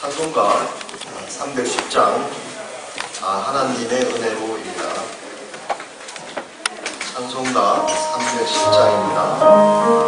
찬송가 310장 하나님의 은혜로입니다. 찬송가 310장입니다.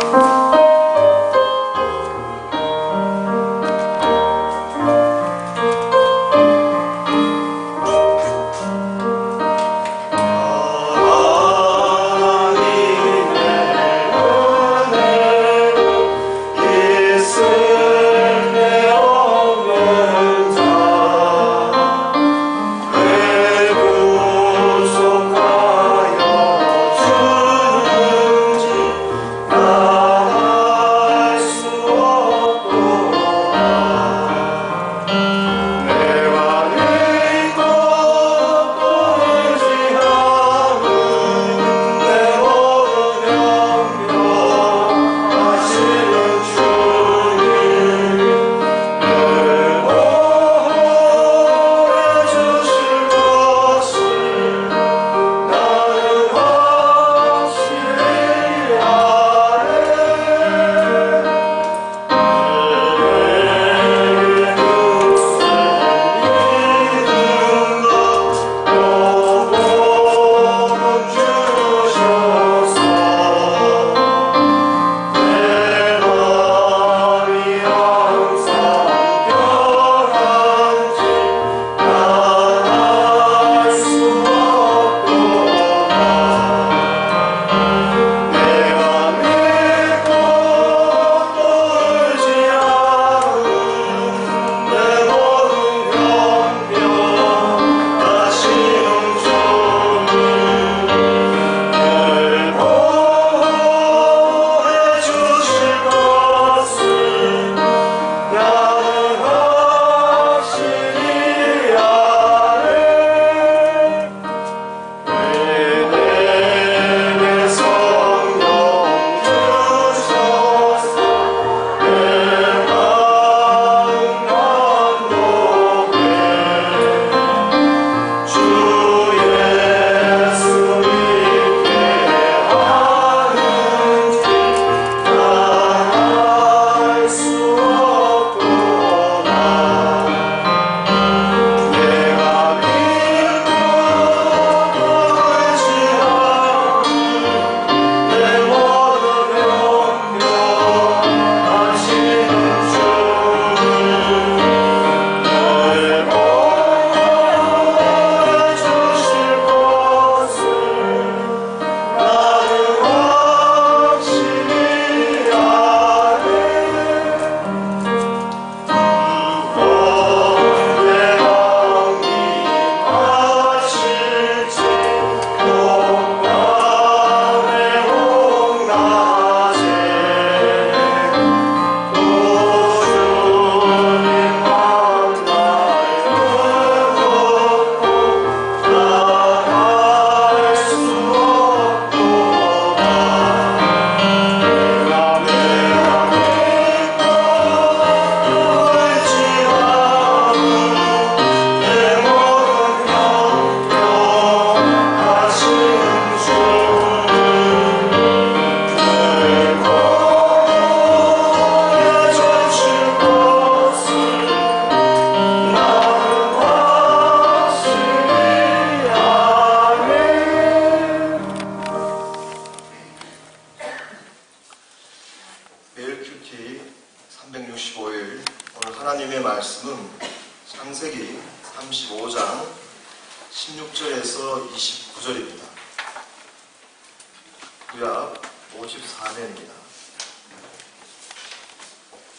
큐티 365일 오늘 하나님의 말씀은 창세기 35장 16절에서 29절입니다. 구약 54내입니다.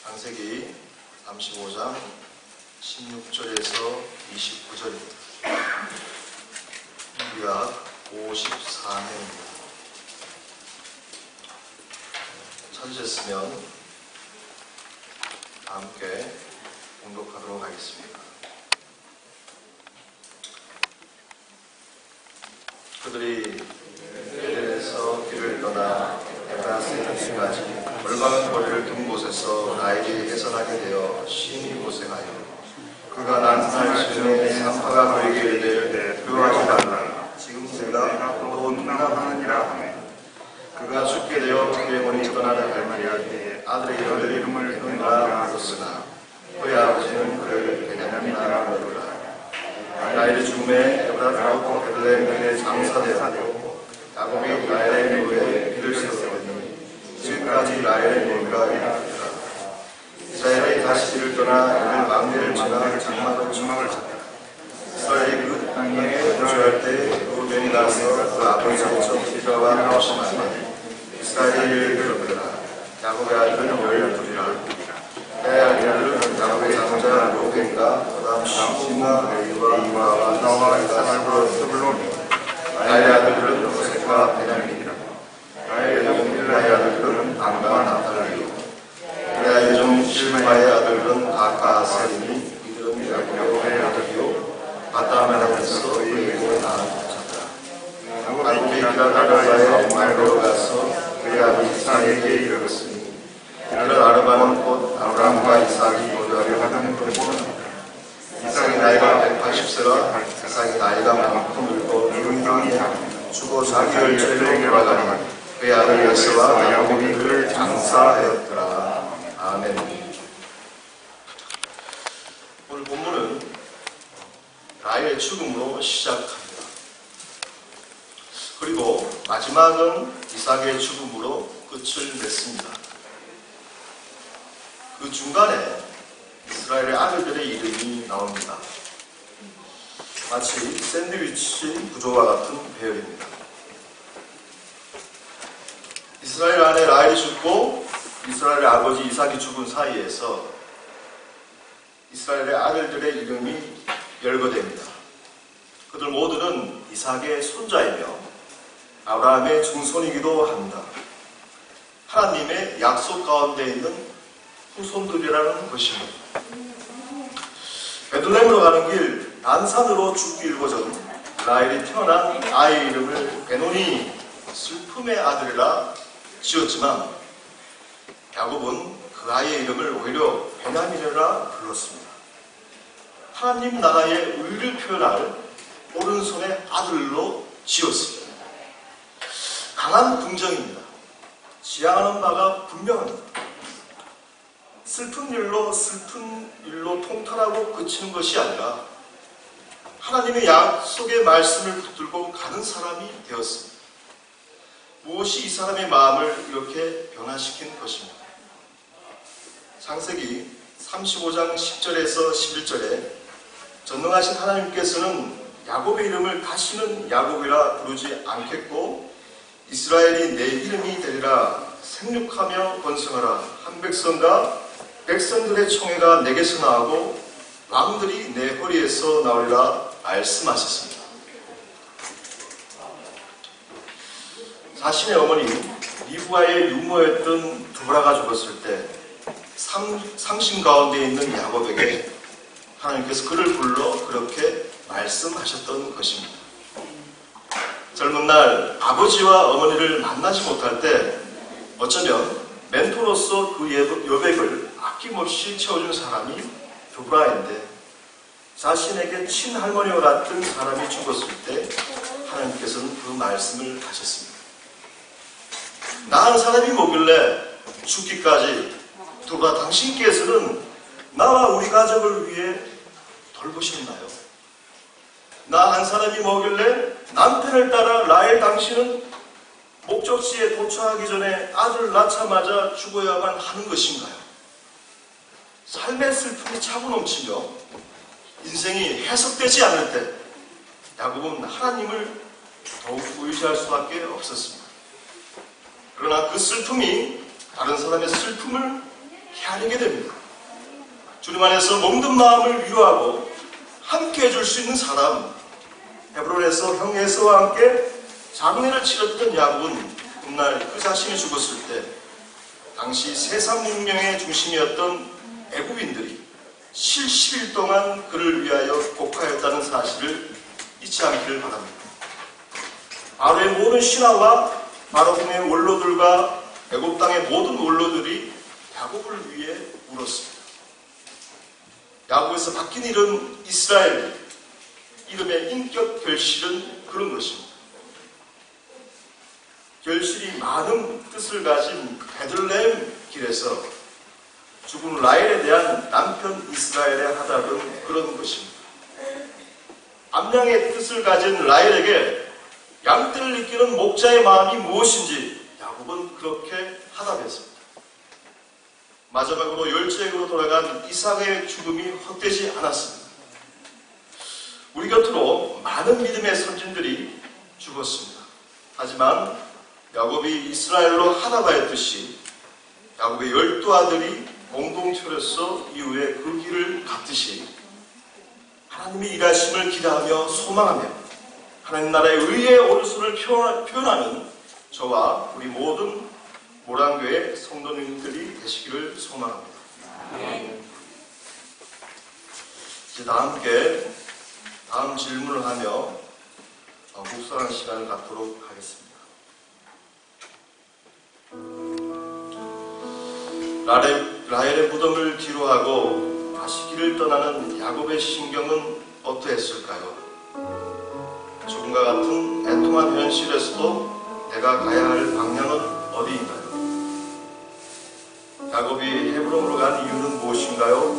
창세기 35장 16절에서 29절입니다. 구약 54내입니다. 찾으셨으면 함께 공독하도록 하겠습니다. 그들이 베델에서 길을 떠나 해가 새는 때까지 멀방한 거리를 둔 곳에서 나에게 해산하게 되어 쉰 이곳에 가요. 그가 난날 즈음에 산파가 그에게 이르되 그러하지 말라. 지금 내가 또 능력하느니라 하매 그가 죽게 되어 그의 몸이 떠나는 할머니한테 아들의 이름을 은혜라 불렀으나 그의 아버지는 그를 라헬의 죽음에 에브라타하고 베들레헴에 장사되었고 야곱이 라헬의 노에 비를 세웠으니 지금까지 라헬의 노가 이르니라. 이스라엘이 다시 뒤를 떠나 이를 망대를 지나 장막을 쳤다. 이스라엘이 그 땅에 거주할 때 루벤이 나서 그 아버지의 젖기자와 나오시 만나 이스라엘의 일을 들었더라. 야곱의 아들은 12이라. 내 아들은 야곱의 장자 루벤과 그다음 시므온과 레위와 이와와 나와 이사말과 스불론이 나의 아들들은 요셉과 베냐민이라. 나의 종 빌라의 아들들은 단과 나탈리요. 나의 종 실마의 아들들은 아까 아셀이니 이들은 야곱의 아들이요 아따메나에서 그에게 낳았다. 야곱이 기라가라의 말로 가서 그의 아비 이삭에게 이르렀으니 이를 아르바는 곧 아브라함과 이삭이 거주하려 하던 그곳입니다. 이삭이 나이가 180세라 이삭이 나이가 많고 늙고 이룬종이 죽어 자기 열매를 돌아가니 그의 아들 요셉과 야곱이 그를 장사하였더라. 아멘. 오늘 본문은 라헬의 죽음으로 시작합니다. 그리고 마지막은 이삭의 죽음으로 끝을 맺습니다. 그 중간에 이스라엘의 아들들의 이름이 나옵니다. 마치 샌드위치 구조와 같은 배열입니다. 이스라엘 안에 라헬이 죽고 이스라엘의 아버지 이삭이 죽은 사이에서 이스라엘의 아들들의 이름이 열거됩니다. 그들 모두는 이삭의 손자이며 아브라함의 증손이기도 합니다. 하나님의 약속 가운데 있는 후손들이라는 것입니다. 베들레헴으로 가는 길 난산으로 죽기 일보 전 라헬이 태어난 아이 이름을 베노니 슬픔의 아들이라 지었지만 야곱은 그 아이의 이름을 오히려 베냐민이라 불렀습니다. 하나님 나라의 의를 표현할 오른손의 아들로 지었습니다. 강한 긍정입니다. 지향하는 바가 분명합니다. 슬픈 일로 통탄하고 그치는 것이 아니라 하나님의 약속의 말씀을 붙들고 가는 사람이 되었습니다. 무엇이 이 사람의 마음을 이렇게 변화시킨 것입니다. 창세기 35장 10절에서 11절에 전능하신 하나님께서는 야곱의 이름을 다시는 야곱이라 부르지 않겠고 이스라엘이 내 이름이 되리라. 생육하며 번성하라. 한 백성과 백성들의 총회가 내게서 나오고 왕들이 내 허리에서 나오리라 말씀하셨습니다. 자신의 어머니 리브아의 유모였던 두브라가 죽었을 때 상심 가운데 있는 야곱에게 하나님께서 그를 불러 그렇게 말씀하셨던 것입니다. 젊은 날 아버지와 어머니를 만나지 못할 때 어쩌면 멘토로서 그 여백을 아낌없이 채워준 사람이 두브라인데 자신에게 친할머니와 같은 사람이 죽었을 때 하나님께서는 그 말씀을 하셨습니다. 나한 사람이 뭐길래 죽기까지 두브라 당신께서는 나와 우리 가족을 위해 돌보셨나요? 나 한 사람이 뭐길래 남편을 따라 라헬 당신은 목적지에 도착하기 전에 아들을 낳자마자 죽어야만 하는 것인가요? 삶의 슬픔이 차고 넘치며 인생이 해석되지 않을 때 야곱은 하나님을 더욱 의지할 수밖에 없었습니다. 그러나 그 슬픔이 다른 사람의 슬픔을 헤아리게 됩니다. 주님 안에서 몸든 마음을 위로하고 함께 해줄 수 있는 사람, 헤브론에서 형 에서와 함께 장례를 치렀던 야곱은 훗날 그 자신이 죽었을 때 당시 세상 문명의 중심이었던 애굽인들이 70일 동안 그를 위하여 곡하였다는 사실을 잊지 않기를 바랍니다. 바로의 모든 신하와 바로의 원로들과 애굽 땅의 모든 원로들이 야곱을 위해 울었습니다. 야곱에서 바뀐 이름 이스라엘, 이름의 인격 결실은 그런 것입니다. 결실이 많은 뜻을 가진 베들레헴 길에서 죽은 라헬에 대한 남편 이스라엘의 하답은 그런 것입니다. 암양의 뜻을 가진 라헬에게 양떼를 이끄는 목자의 마음이 무엇인지 야곱은 그렇게 하답했습니다. 마지막으로 열조에게로 돌아간 이삭의 죽음이 헛되지 않았습니다. 우리 곁으로 많은 믿음의 선진들이 죽었습니다. 하지만 야곱이 이스라엘로 하답하였듯이 야곱의 12아들이 공동체로서 이후에 그 길을 갔듯이 하나님의 일하심을 기대하며 소망하며 하나님 나라의 의의 오른손을 표현하는 저와 우리 모든 모란교회 성도님들이 되시기를 소망합니다. 이제 다 함께 다음 질문을 하며 묵상하는 시간을 갖도록 하겠습니다. 라헬의 무덤을 뒤로하고 다시 길을 떠나는 야곱의 심경은 어떠했을까요? 죽음과 같은 애통한 현실에서도 내가 가야 할 방향은 어디인가요? 야곱이 헤브론으로 간 이유는 무엇인가요?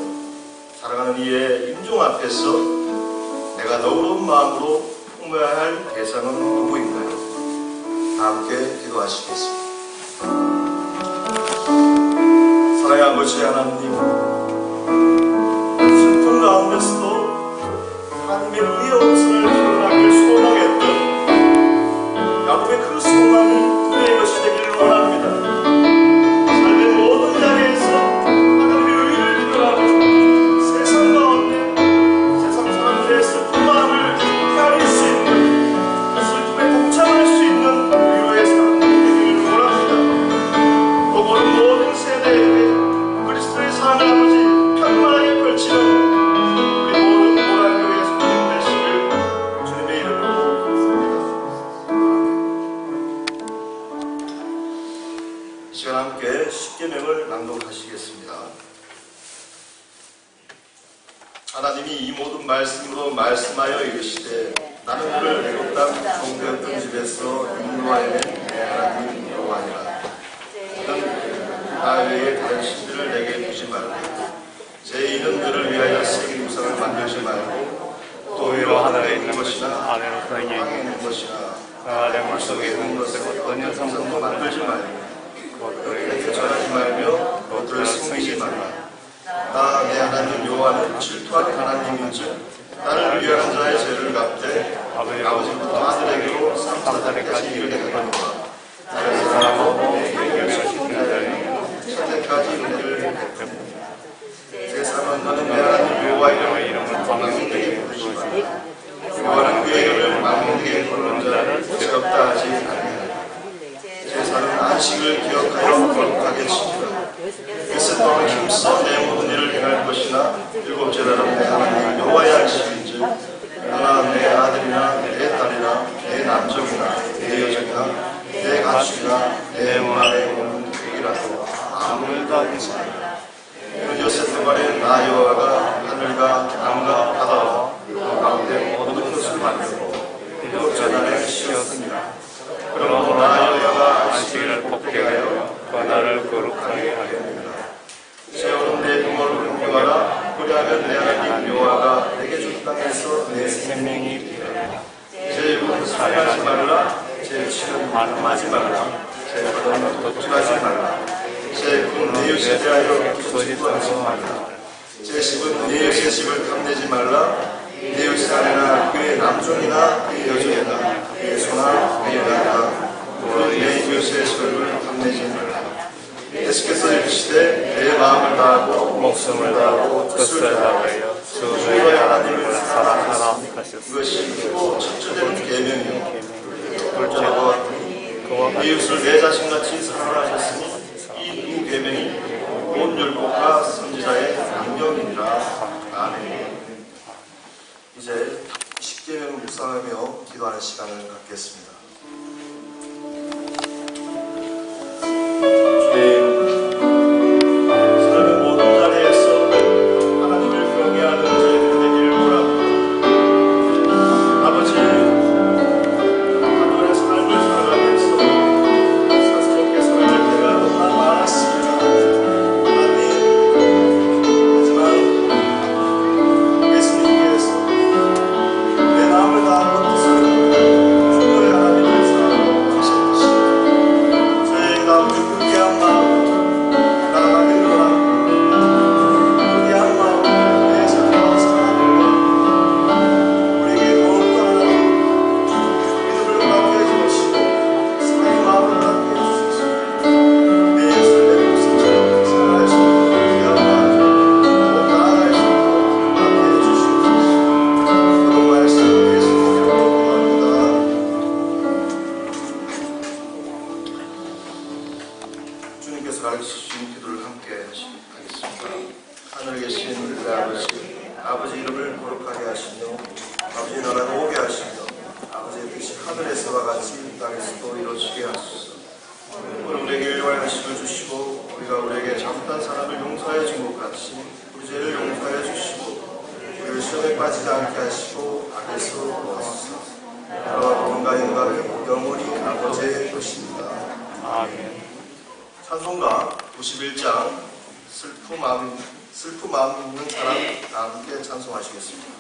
사랑하는 이의 임종 앞에서 내가 너그러운 마음으로 품어야 할 대상은 누구인가요? 다 함께 기도하시겠습니다. 사랑의 아버지 하나님, 슬픔 가운데서도 하나님의 의의 온선을 드러나길 소망했던 야곱의 그 소망이 우리의 것이 되기를 원합니다. 삶의 모든 자리에서 하나님의 의를 드러나며 세상 가운데 세상 사람들의 슬픈 마음을 헤아릴 수 있는 그 슬픔에 동참할 수 있는 위로의 사람이 되기를 원합니다. 또 모든 모든 세대에게 그리스도의 사랑을 아버지 편만하게 펼치는 우리 모든 모란교회의 성도님 되시길 주님의 이름으로 기도합니다. 이 시간 함께 십계명을 낭독하시겠습니다. 하나님이 이 모든 말씀으로 말씀하여 이르시되 나는 그를 애굽 땅 종되었던 집에서 인도하여 내 하나님 여호와니라. 너는 나 외에 다른 신들을 내게 두지 말고 제 이는 그를 위하여 세계 우상을 만들지 말고 또 위로 하늘에 있는 것이나 땅에 있는 것이나 물 속에 있는 것을 어떤 형상도 만들지 말고 그들에게 절하지 말며 그들을 섬기지 말라. 나 내 하나님 여호와는 질투하는 하나님인즉 나를 위하는 자의 죄를 갚되 아버지부터 아들에게로 3사대까지 이르게 하노라. 그래서 사람은 내게 시키는 자에게 천대까지 은혜를 베풀고 세상은 너는 내 하나님 여호와의 이름을 망령되게 부르지 말라. 여호와는 그의 이름을 망령되게 부르는 자를 죄없다 하지 아니하리라. 제사는 안식을 기억하여 거룩하게 지키라. 이세 동안 힘써 내 모든 일을 행할 것이나 일곱째 날은 내 하나님 여호와의 안식인즉 너나 내 아들이나 내 딸이나 내 남종이나 내 여종이나 내 가축이나 내 문안에 오는 객이라도 아무일도 하지 말라. 여섯 동안에 나 여호와가 하늘과 땅과 바다와 그 가운데 모든 것을 만들고 일곱째 날에 쉬었습니다. 그러므로 나 여호와가 안식일을 복되게 하여 그 나를 거룩하게 하였느니라. 세월은 내 부모를 긍휼하라. 그리하면 내 하나님 여호와가 내게 준 땅에서 내 생명이 되리라. 제 입은 살해하지 말라. 제 치는 반음하지 말라. 제 거듭은 도둑하지 말라. 제 입은 내 이웃에 대하여 기소하지 말라. 제 집은 내 이웃의 집을 탐내지 말라. 내 이웃의 아내나 그의 남종이나 그의 여종이나 그의 소나 그의 나나 내 이웃의 소유를 탐내지 말라. 예수께서 이르시되 내 마음을 다하고 목숨을 다하고 뜻을 다하여 주 너의 하나님을 사랑하라 하셨으니 이것이 크고 첫째되는 계명이요 둘째와 같으니 이웃을 내 자신같이 사랑하셨으니 이 두 계명이 온 율법과 선지자의 강령이니라. 아멘. 이제 십계명을 묵상하며 기도하는 시간을 갖겠습니다. 내 아버지 이름을 거룩하게 하시며 아버지 나라가 오게 하시며 아버지의 뜻이 하늘에서와 같이 이 땅에서도 이루어지게 하소서. 오늘 우리에게 일용할 양식을 주시고 우리가 우리에게 잘못한 사람을 용서하여 준 것 같이 우리 죄를 용서하여 주시고 우리를 시험에 빠지지 않게 하시고 악에서 구하소서. 나라와 건강의 영광은 영원히 아버지의 것입니다. 아멘. 찬송가 91장 슬픈 마음 있는 사람 함께 찬송하시겠습니다.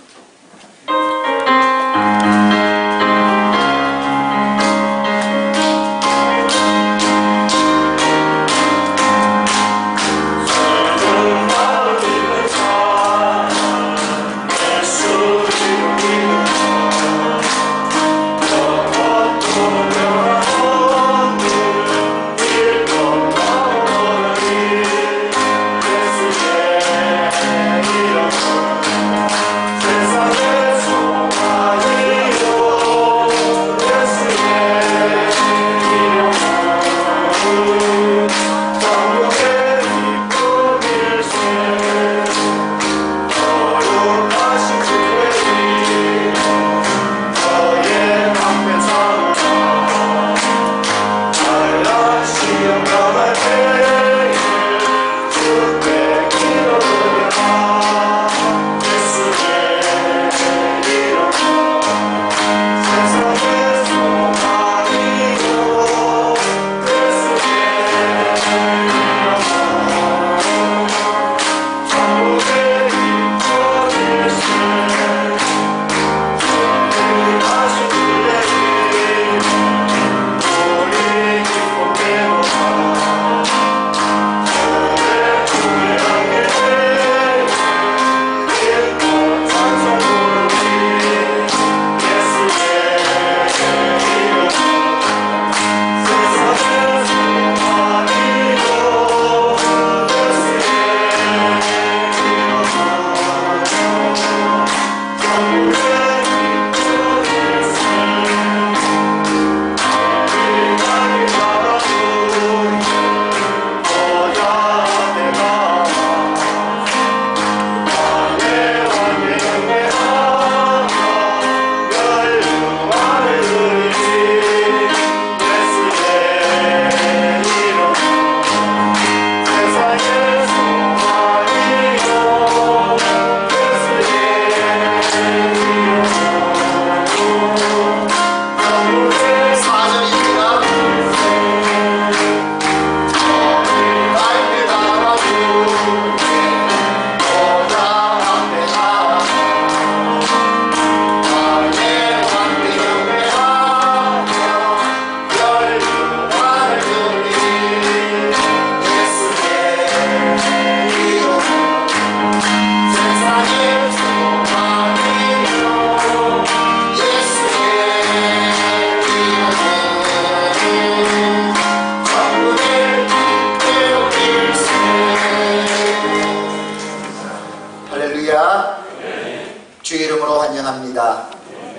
주의 이름으로 환영합니다.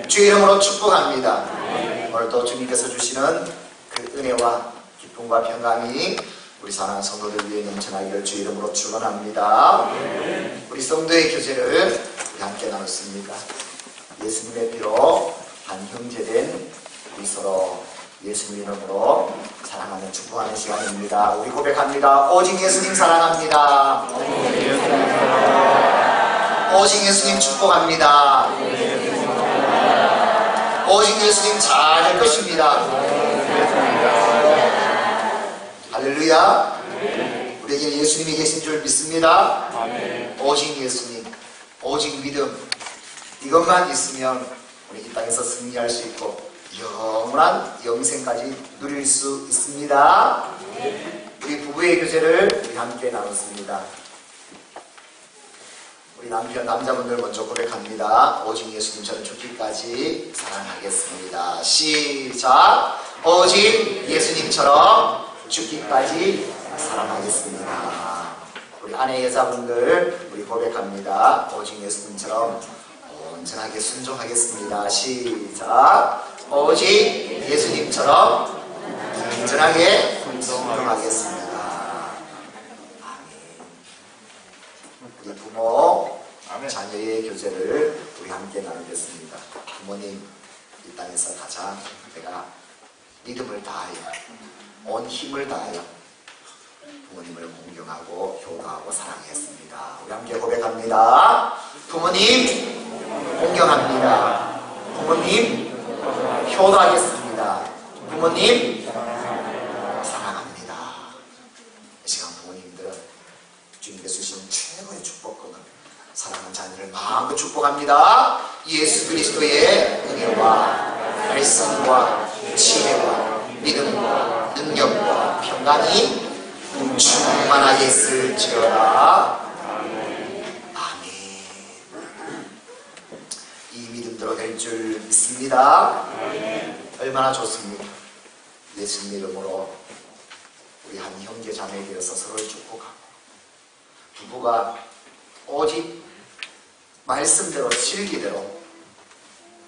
주의 이름으로 축복합니다. 오늘도 주님께서 주시는 그 은혜와 기쁨과 평강이 우리 사랑하는 성도들 위해 넘쳐나기를 주의 이름으로 축원합니다. 우리 성도의 교제를 우리 함께 나눴습니다. 예수님의 피로 한 형제된 우리 서로 예수님 이름으로 사랑하는 축복하는 시간입니다. 우리 고백합니다. 오직 예수님 사랑합니다. 오직 예수님 축복합니다. 오직 예수님 잘할 것입니다. 할렐루야. 우리에게 예수님이 계신 줄 믿습니다. 오직 예수님, 오직 믿음, 이것만 있으면 우리 이 땅에서 승리할 수 있고 영원한 영생까지 누릴 수 있습니다. 우리 부부의 교제를 우리 함께 나눴습니다. 우리 남자분들 먼저 고백합니다. 오직 예수님처럼 죽기까지 사랑하겠습니다. 시작. 오직 예수님처럼 죽기까지 사랑하겠습니다. 우리 아내 여자분들 우리 고백합니다. 오직 예수님처럼 온전하게 순종하겠습니다. 시작. 오직 예수님처럼 온전하게 순종하겠습니다. 우리 부모 자녀의 교제를 우리 함께 나누겠습니다. 부모님, 이 땅에서 가장 내가 믿음을 다하여 온 힘을 다하여 부모님을 공경하고 효도하고 사랑했습니다. 우리 함께 고백합니다. 부모님 공경합니다. 부모님 효도하겠습니다. 부모님 사랑합니다. 이 시간 부모님들은 주님께서 주신 최고의 축복권을 사랑하는 자녀를 마음껏 축복합니다. 예수 그리스도의 은혜와 말씀과 지혜와 믿음과 능력과 평강이 충만하게 있을지어다. 아멘. 이 믿음대로 될 줄 믿습니다. 얼마나 좋습니까? 예수님 이름으로 우리 한 형제 자매에 대해서 서로를 축복하고, 부부가 오직 말씀대로 진리대로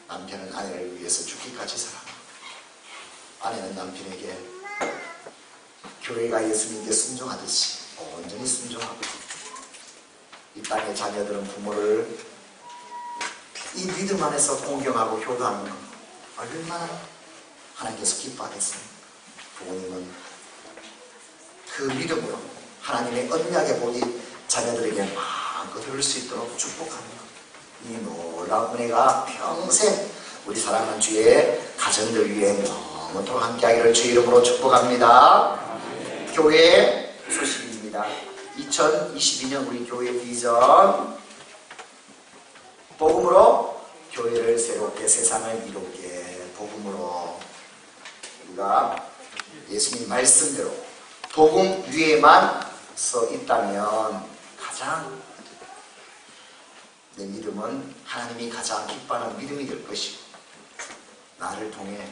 남편은 아내를 위해서 죽기까지 사랑하고, 아내는 남편에게 교회가 예수님께 순종하듯이 온전히 순종하고, 이 땅의 자녀들은 부모를 이 믿음 안에서 공경하고 효도하는 것 얼마나 하나님께서 기뻐하겠습니까? 부모님은 그 믿음으로 하나님의 언약의 복이 자녀들에게 마음껏 흐를 수 있도록 축복합니다. 이 놀라운 은혜가 평생 우리 사랑하는 주의 가정들 위해 영원토록 함께하기를 주의 이름으로 축복합니다. 교회 소식입니다. 2022년 우리 교회 비전, 복음으로 교회를 새롭게, 세상을 이롭게, 복음으로 우리가 예수님 말씀대로 복음 위에만 서 있다면 가장 내 믿음은 하나님이 가장 기뻐하는 믿음이 될 것이고, 나를 통해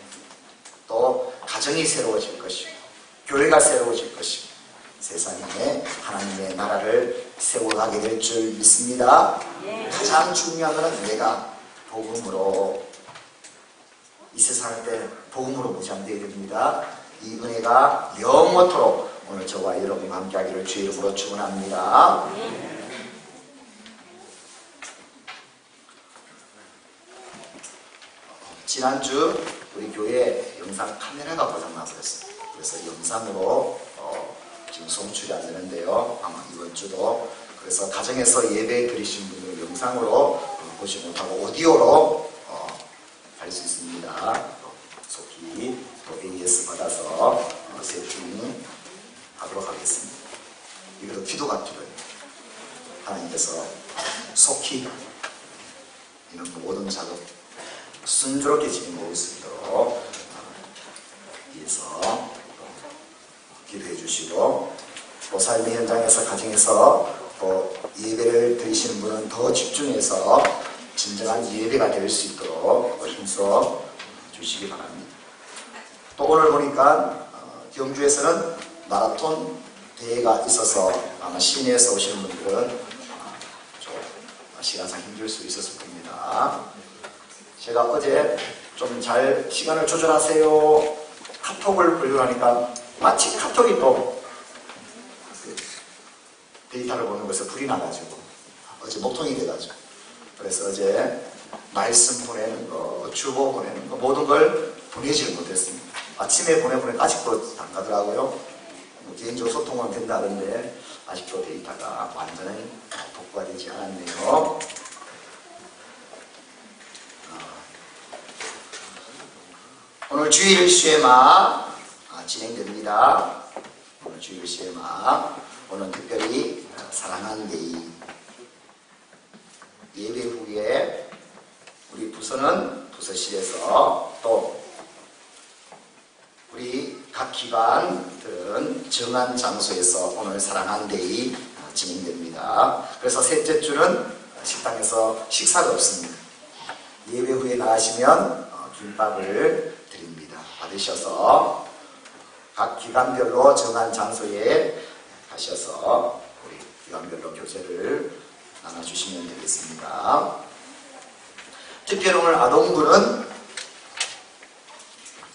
또 가정이 새로워질 것이고, 교회가 새로워질 것이고, 세상에 하나님의 나라를 세워가게 될 줄 믿습니다. 가장 중요한 것은 내가 복음으로 이 세상을 때 복음으로 무장되어야 됩니다. 이 은혜가 영원토록 오늘 저와 여러분과 함께하기를 주의 이름으로 축원합니다. 지난주 우리 교회 영상 카메라가 고장나버렸어요. 그래서 영상으로 지금 송출이 안 되는데요. 아마 이번 주도. 그래서 가정에서 예배 드리신 분들 영상으로 보지 못하고 오디오로 할 수 있습니다. 속히 또 AS 받아서 세팅하도록 하겠습니다. 이것도 기도가 필요합니다. 하나님께서 속히 이런 모든 작업 순조롭게 진행하고 있도록 위해서 기도해 주시고, 또 삶의 현장에서 가정에서 또 예배를 드리시는 분은 더 집중해서 진정한 예배가 될 수 있도록 힘써 주시기 바랍니다. 또 오늘 보니까 경주에서는 마라톤 대회가 있어서 아마 시내에서 오시는 분들은 좀 시간상 힘들 수 있었을 겁니다. 제가 어제 좀 잘 시간을 조절하세요 카톡을 보려니까 마치 카톡이 또 데이터를 보는 것에 불이 나가지고 어제 목통이 돼가지고, 그래서 어제 말씀 보내는 거, 주보 보내는 거 모든 걸 보내지를 못했습니다. 아침에 보내보니까 아직도 안 가더라고요. 뭐 개인적으로 소통은 된다는데 아직도 데이터가 완전히 복구가 되지 않았네요. 오늘 주일 쉐마 진행됩니다. 오늘 주일 쉐마, 오늘 특별히 사랑하는 데이 예배 후에 우리 부서는 부서실에서, 또 우리 각 기관들은 정한 장소에서 오늘 사랑하는 데이 진행됩니다. 그래서 셋째 주는 식당에서 식사가 없습니다. 예배 후에 나가시면 김밥을 드립니다. 받으셔서 각 기관별로 정한 장소에 가셔서 우리 기관별로 교제를 나눠주시면 되겠습니다. 특별히 오늘 아동부는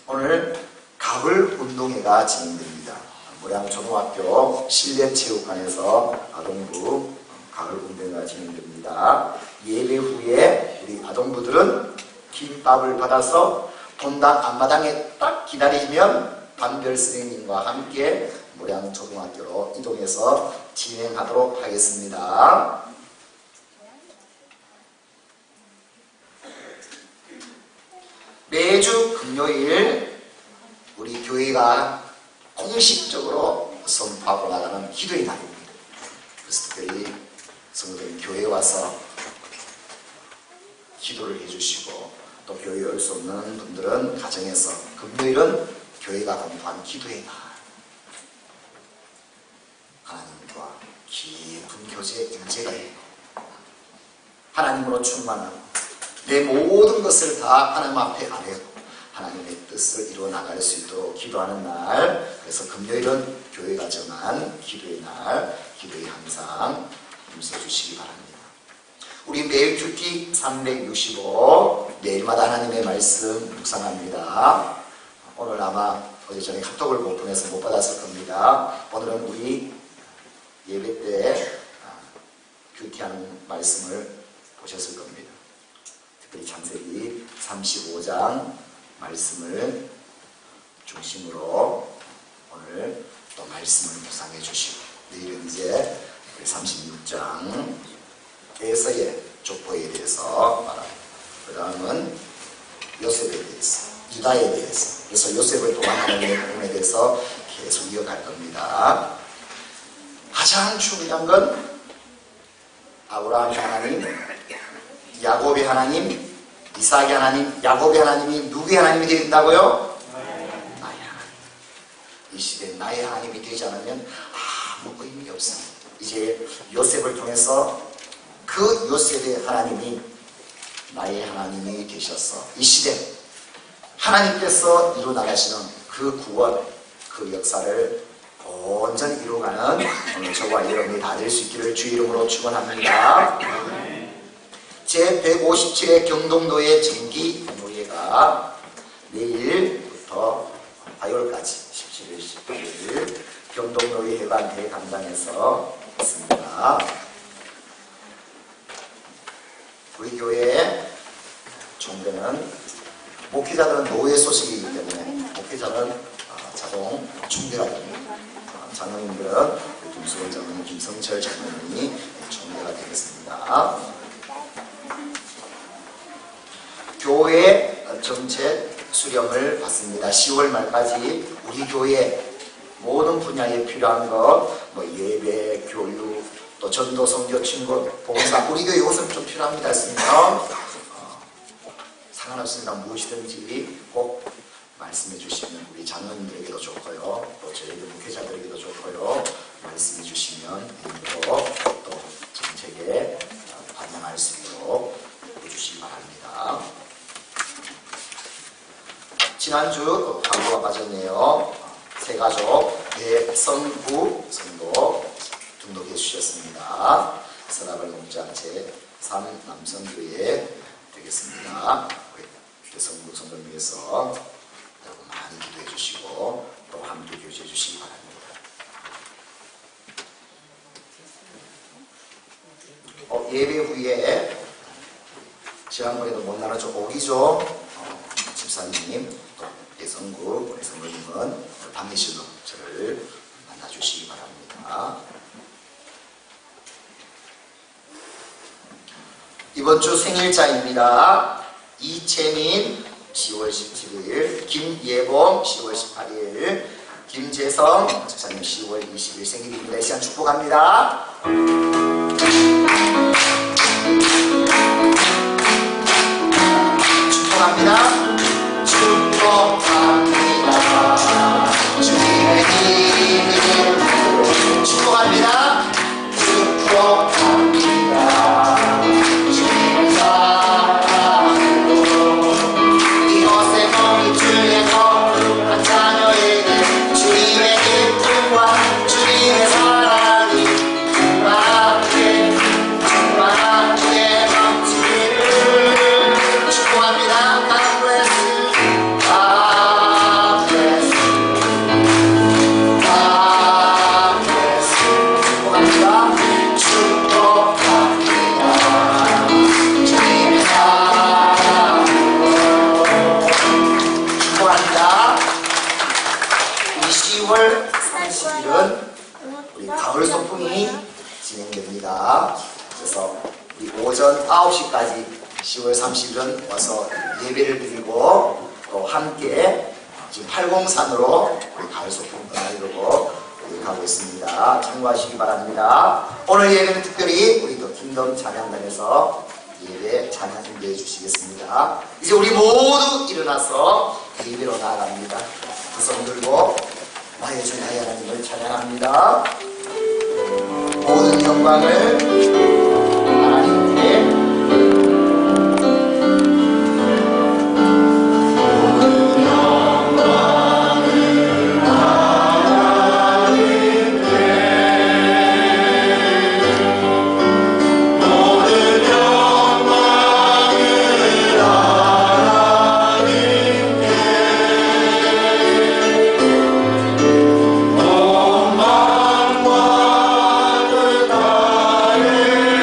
오늘 가을 운동회가 진행됩니다. 모량초등학교 실내체육관에서 아동부 가을 공대가 진행됩니다. 예배 후에 우리 아동부들은 김밥을 받아서 본당 앞마당에 딱 기다리면 담별 선생님과 함께 모량초등학교로 이동해서 진행하도록 하겠습니다. 매주 금요일 우리 교회가 공식적으로 선포하고 나가는 기도의 날입니다. 그래서 특별히 성도들이 교회에 와서 기도를 해주시고 또 교회에 올 수 없는 분들은 가정에서 금요일은 교회가 공포한 기도의 날, 하나님과 깊은 교제 임재가 있고 하나님으로 충만하고 내 모든 것을 다 하나님 앞에 아뢰고 하나님의 뜻을 이루어 나갈 수 있도록 기도하는 날. 그래서 금요일은 교회가 정한 기도의 날, 기도에 항상 힘써주시기 바랍니다. 우리 매일 큐티 365 매일마다 하나님의 말씀 묵상합니다. 오늘 아마 어제 전에 카톡을 못 보내서 못 받았을 겁니다. 오늘은 우리 예배 때 큐티하는 말씀을 보셨을 겁니다. 특별히 창세기 35장 말씀을 중심으로 오늘 또 말씀을 묵상해 주시고, 내일은 이제 36장 에서의 족보에 대해서 말합니다. 그 다음은 요셉에 대해서, 유다에 대해서, 그래서 요셉을 통한 하나님의 부분에 대해서 계속 이어갈 겁니다. 가장 중요한 건 아브라함의 하나님, 야곱의 하나님, 이삭의 하나님, 야곱의 하나님이 누구의 하나님이 된다고요? 나의 하나님. 이 시대에 나의 하나님이 되지 않으면 아무 의미 없습니다. 이제 요셉을 통해서 그 요셉의 하나님이 나의 하나님이 되셔서 이 시대 하나님께서 이루 나가시는 그 구원, 그 역사를 온전히 이루어가는 오늘 저와 여러분이 다 될 수 있기를 주 이름으로 축원합니다. 제157회 경동도의 정기 공모회가 내일부터 화요일까지 17일, 18일 경동도의 회관 대강당에서 있습니다. 우리 교회 총회는 목회자들은 노예 소식이기 때문에 목회자는 자동 총회가 됩니다. 장로님들은 김수원 장로님, 김성철 장로님이 총회가 되겠습니다. 교회 정책 수령을 받습니다. 10월 말까지 우리 교회 모든 분야에 필요한 것, 예배, 교육, 또 전도, 선교, 친구, 봉사, 우리 교회 이것은 좀 필요합니다 했으면 상관없습니다. 무엇이든지 꼭 말씀해 주시면 우리 장로님들에게도 좋고요, 또 저희들 목회자들에게도 좋고요, 말씀해 주시면 힘으로 또 정책에 반영할 수 있도록 해주시기 바랍니다. 지난주 광고가 빠졌네요. 새가족 대성부 성도 등록해 주셨습니다. 서라벌 농장 제3 남성교회 되겠습니다. 대성부 성도를 위해서 여러분 많이 기도해 주시고 또 함께 교제해 주시기 바랍니다. 예배 후에 지난번에도 못 나눠줘 오기죠. 집사님 또 대성구 우리 성도님은 밤미실로 저를 만나주시기 바랍니다. 이번 주 생일자입니다. 이채민 10월 17일, 김예범 10월 18일, 김재성 집사님 10월 20일 생일입니다. 이 시간 축복합니다. 축복합니다. 축복합니다. 주님의 이름으로 축복합니다. 축복합니다. 주님의 사랑으로 이곳에 몸이 주의 거룩한 자녀에게 주님의 기쁨과 주님의 사랑이 충만하게 충만하게 10월 30일은 와서 예배를 드리고 또 함께 지금 803으로 우리 가을소풍 떠나려고 가고 있습니다. 참고하시기 바랍니다. 오늘 예배는 특별히 우리 또 킹덤 찬양단에서 예배 찬양 준비해 주시겠습니다. 이제 우리 모두 일어나서 예배로 나아갑니다. 두 손 들고 나의 주 나의 하나님을 찬양합니다. 모든 영광을 하나님께 온 마음과 뜻 다해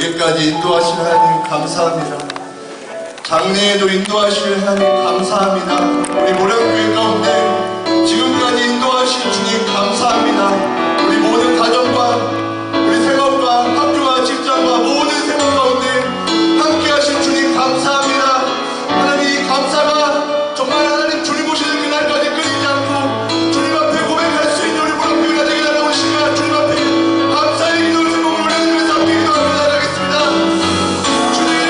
여기까지 인도하실 하나님 감사합니다. 장래에도 인도하실 하나님 감사합니다. 우리 모량교회 가운데 지금까지 인도하신 주님 감사합니다. 우리 모든 가정과 우리 생업과 학교와 직장과 모든 생활 가운데 함께하신 주님 감사합니다. 하나님 이 감사가 정말 하나님 주님 오시는 그날까지 끊이지 않고 주님 앞에 고백할 수 있는 우리 모량교회가 되게 달라고 시간 주님 앞에 감사의 기도를 제목으로 우리 하나님의 함께 기도하며 나가겠습니다. 주님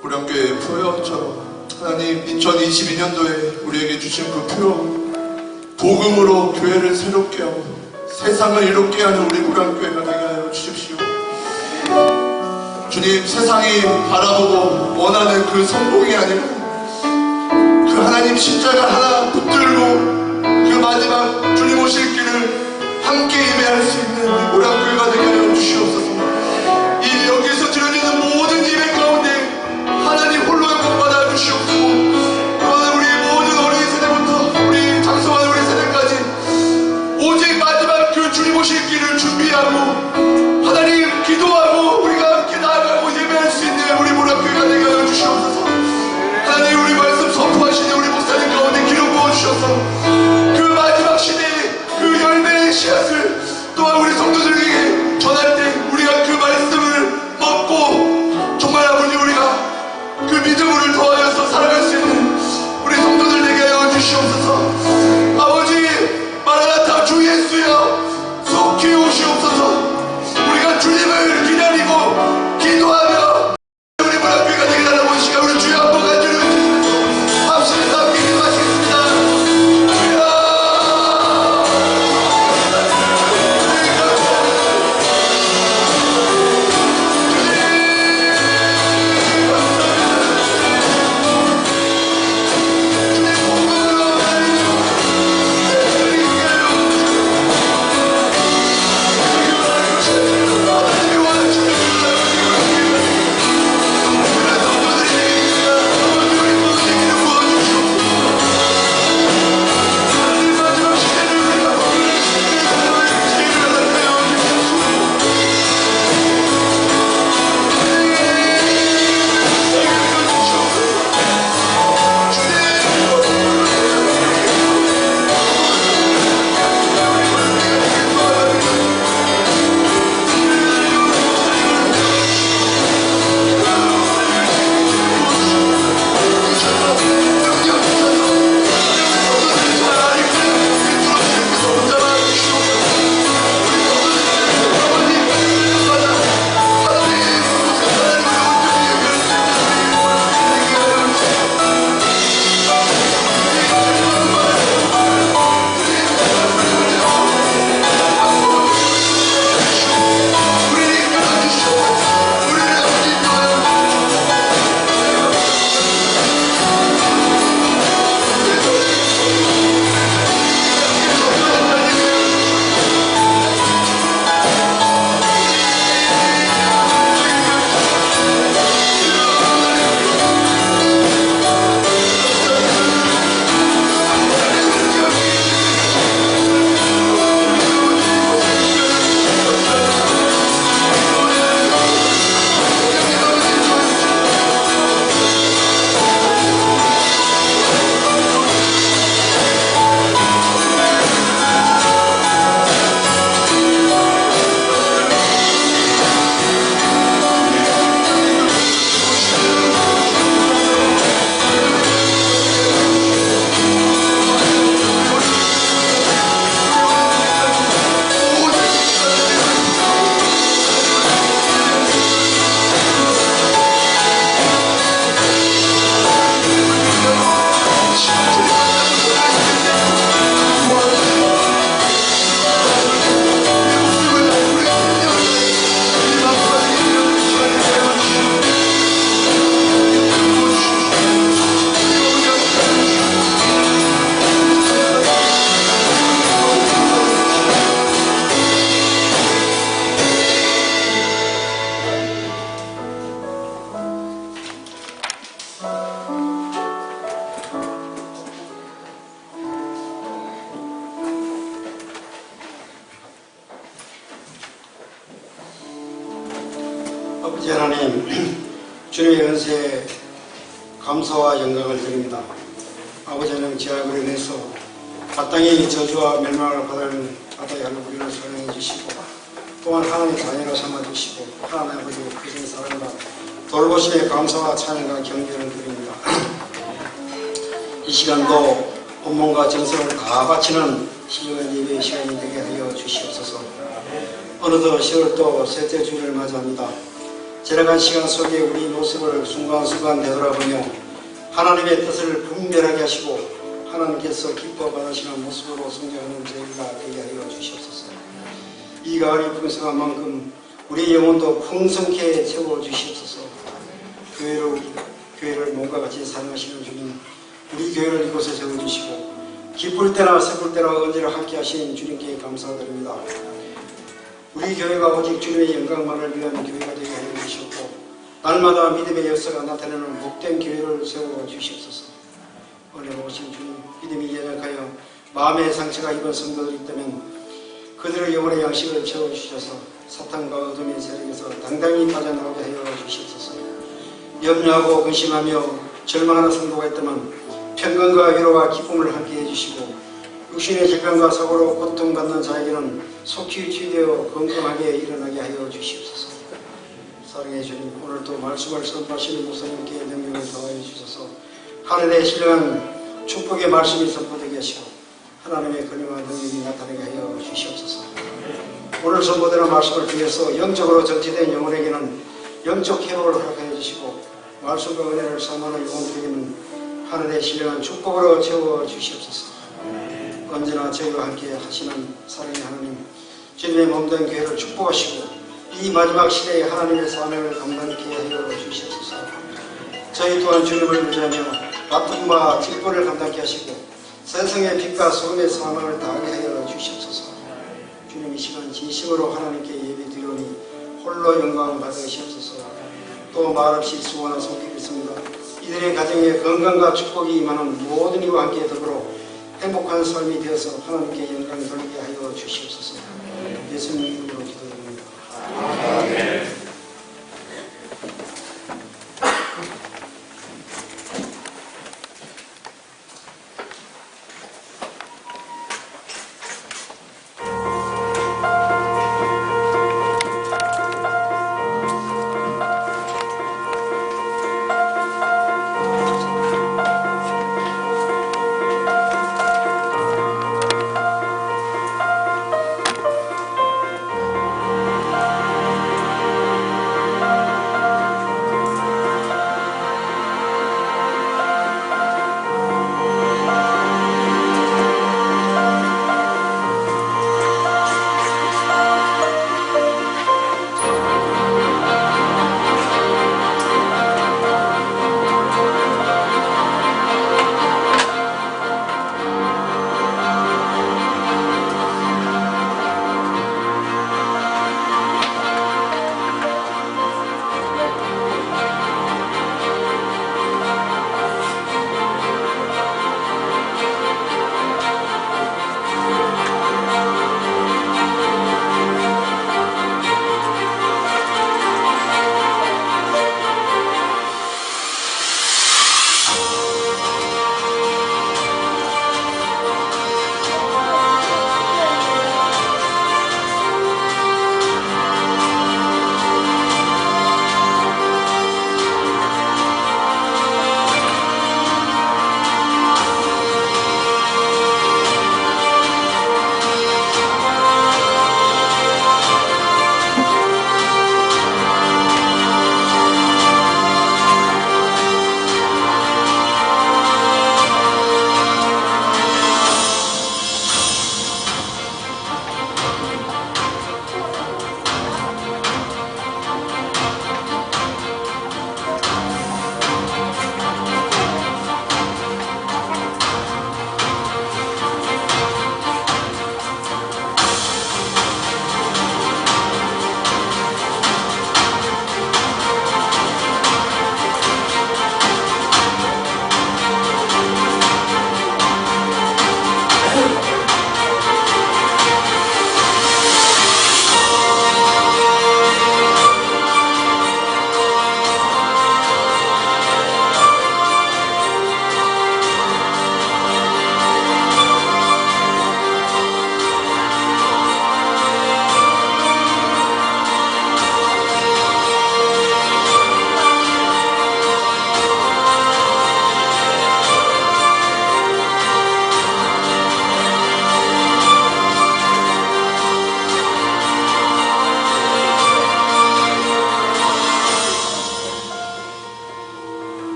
모량교회 표어처럼 하나님 2022년도에 우리에게 주신 그 표어 복음으로 교회를 새롭게 하고 세상을 이롭게 하는 우리 모량교회가 되게 하여 주십시오. 주님, 세상이 바라보고 원하는 그 성공이 아니라 그 하나님 십자가 하나 붙들고 그 마지막 주님 오실 길을 함께 예배할 수 있는 우리 모량교회가 되게 하여 주시옵소서. 이 여기서 드려지는 모든 예배 가운데 하나님 홀로 영광 받아 주시옵소서. 또한 우리 모든 어린 세대부터 우리 장성한 우리 세대까지 오직 마지막 그 주님 오실 길을 준비하고 하나님 기도하고 우리가 함께 나아가고 예배할 수 있는 우리 모량교회가 되게 하여 주시옵소서. 하나님 우리 말씀 선포하시는 우리 목사님 가운데 기름 부어 주셔서 그 마지막 시대에 그 열매의 씨앗을 또한 우리 성도들에게 아버지 하나님, 주님의 은혜에 감사와 영광을 드립니다. 아버지 하나님, 죄악으로 인해서 마땅히 저주와 멸망을 받아야 하는 우리를 사랑해 주시고, 또한 하나님의 자녀로 삼아주시고, 하나님 아버지의 크신 사랑과 돌보심에 감사와 찬양과 경배를 드립니다. 이 시간도 온몸과 정성을 다 바치는 신령한 예배의 시간이 되게 하여 주시옵소서. 어느덧 10월도 셋째 주를 맞이합니다. 지나간 시간 속에 우리 모습을 순간순간 되돌아보며 하나님의 뜻을 분별하게 하시고 하나님께서 기뻐 받으시는 모습으로 성장하는 저희가 되게 하여 주시옵소서. 이 가을이 풍성한 만큼 우리 영혼도 풍성케 채워주시옵소서. 교회를 몸과 같이 사랑하시는 주님, 우리 교회를 이곳에 세워주시고 기쁠 때나 슬플 때나 언제나 함께 하신 주님께 감사드립니다. 우리 교회가 오직 주님의 영광만을 위한 교회가 되게 하여 주시옵고 날마다 믿음의 역사가 나타내는 복된 교회를 세워주시옵소서. 오늘 오신 주님, 믿음이 연약하여 마음의 상처가 입은 성도들이 있다면 그들의 영혼의 양식을 채워주셔서 사탄과 어둠의 세력에서 당당히 빠져나오게 하여 주시옵소서. 염려하고 근심하며 절망하는 성도가 있다면 평강과 위로와 기쁨을 함께 해주시고 육신의 질병과 사고로 고통받는 자에게는 속히 치유되어 건강하게 일어나게 하여 주시옵소서. 사랑해 주님, 오늘도 말씀을 선포하시는 목사님께 능력을 더하여 주셔서 하늘의 신령한 축복의 말씀이 선포되게 하시고 하나님의 권위와 능력이 나타나게 하여 주시옵소서. 오늘 선포되는 말씀을 통해서 영적으로 정지된 영혼에게는 영적 회복을 허락하여 주시고 말씀과 은혜를 사모하는 영혼들에게는 하늘의 신령한 축복으로 채워주시옵소서. 언제나 저희와 함께 하시는 사랑의 하나님, 주님의 몸된 교회를 축복하시고 이 마지막 시대에 하나님의 사명을 감당케 하여 주시옵소서. 저희 또한 주님을 의지하며 아픔과 질고를 감당케 하시고 세상의 빛과 소금의 사명을 다하게 하여 주시옵소서. 주님, 이 시간 진심으로 하나님께 예배드리오니 홀로 영광을 받으시옵소서. 또 말없이 수고하는 손길이 있습니다. 이들의 가정에 건강과 축복이 임하는 모든 이와 함께 더불어 행복한 삶이 되어서 하나님께 영광 돌리게 하여 주시옵소서. 예수님 이름으로 기도드립니다. 아멘.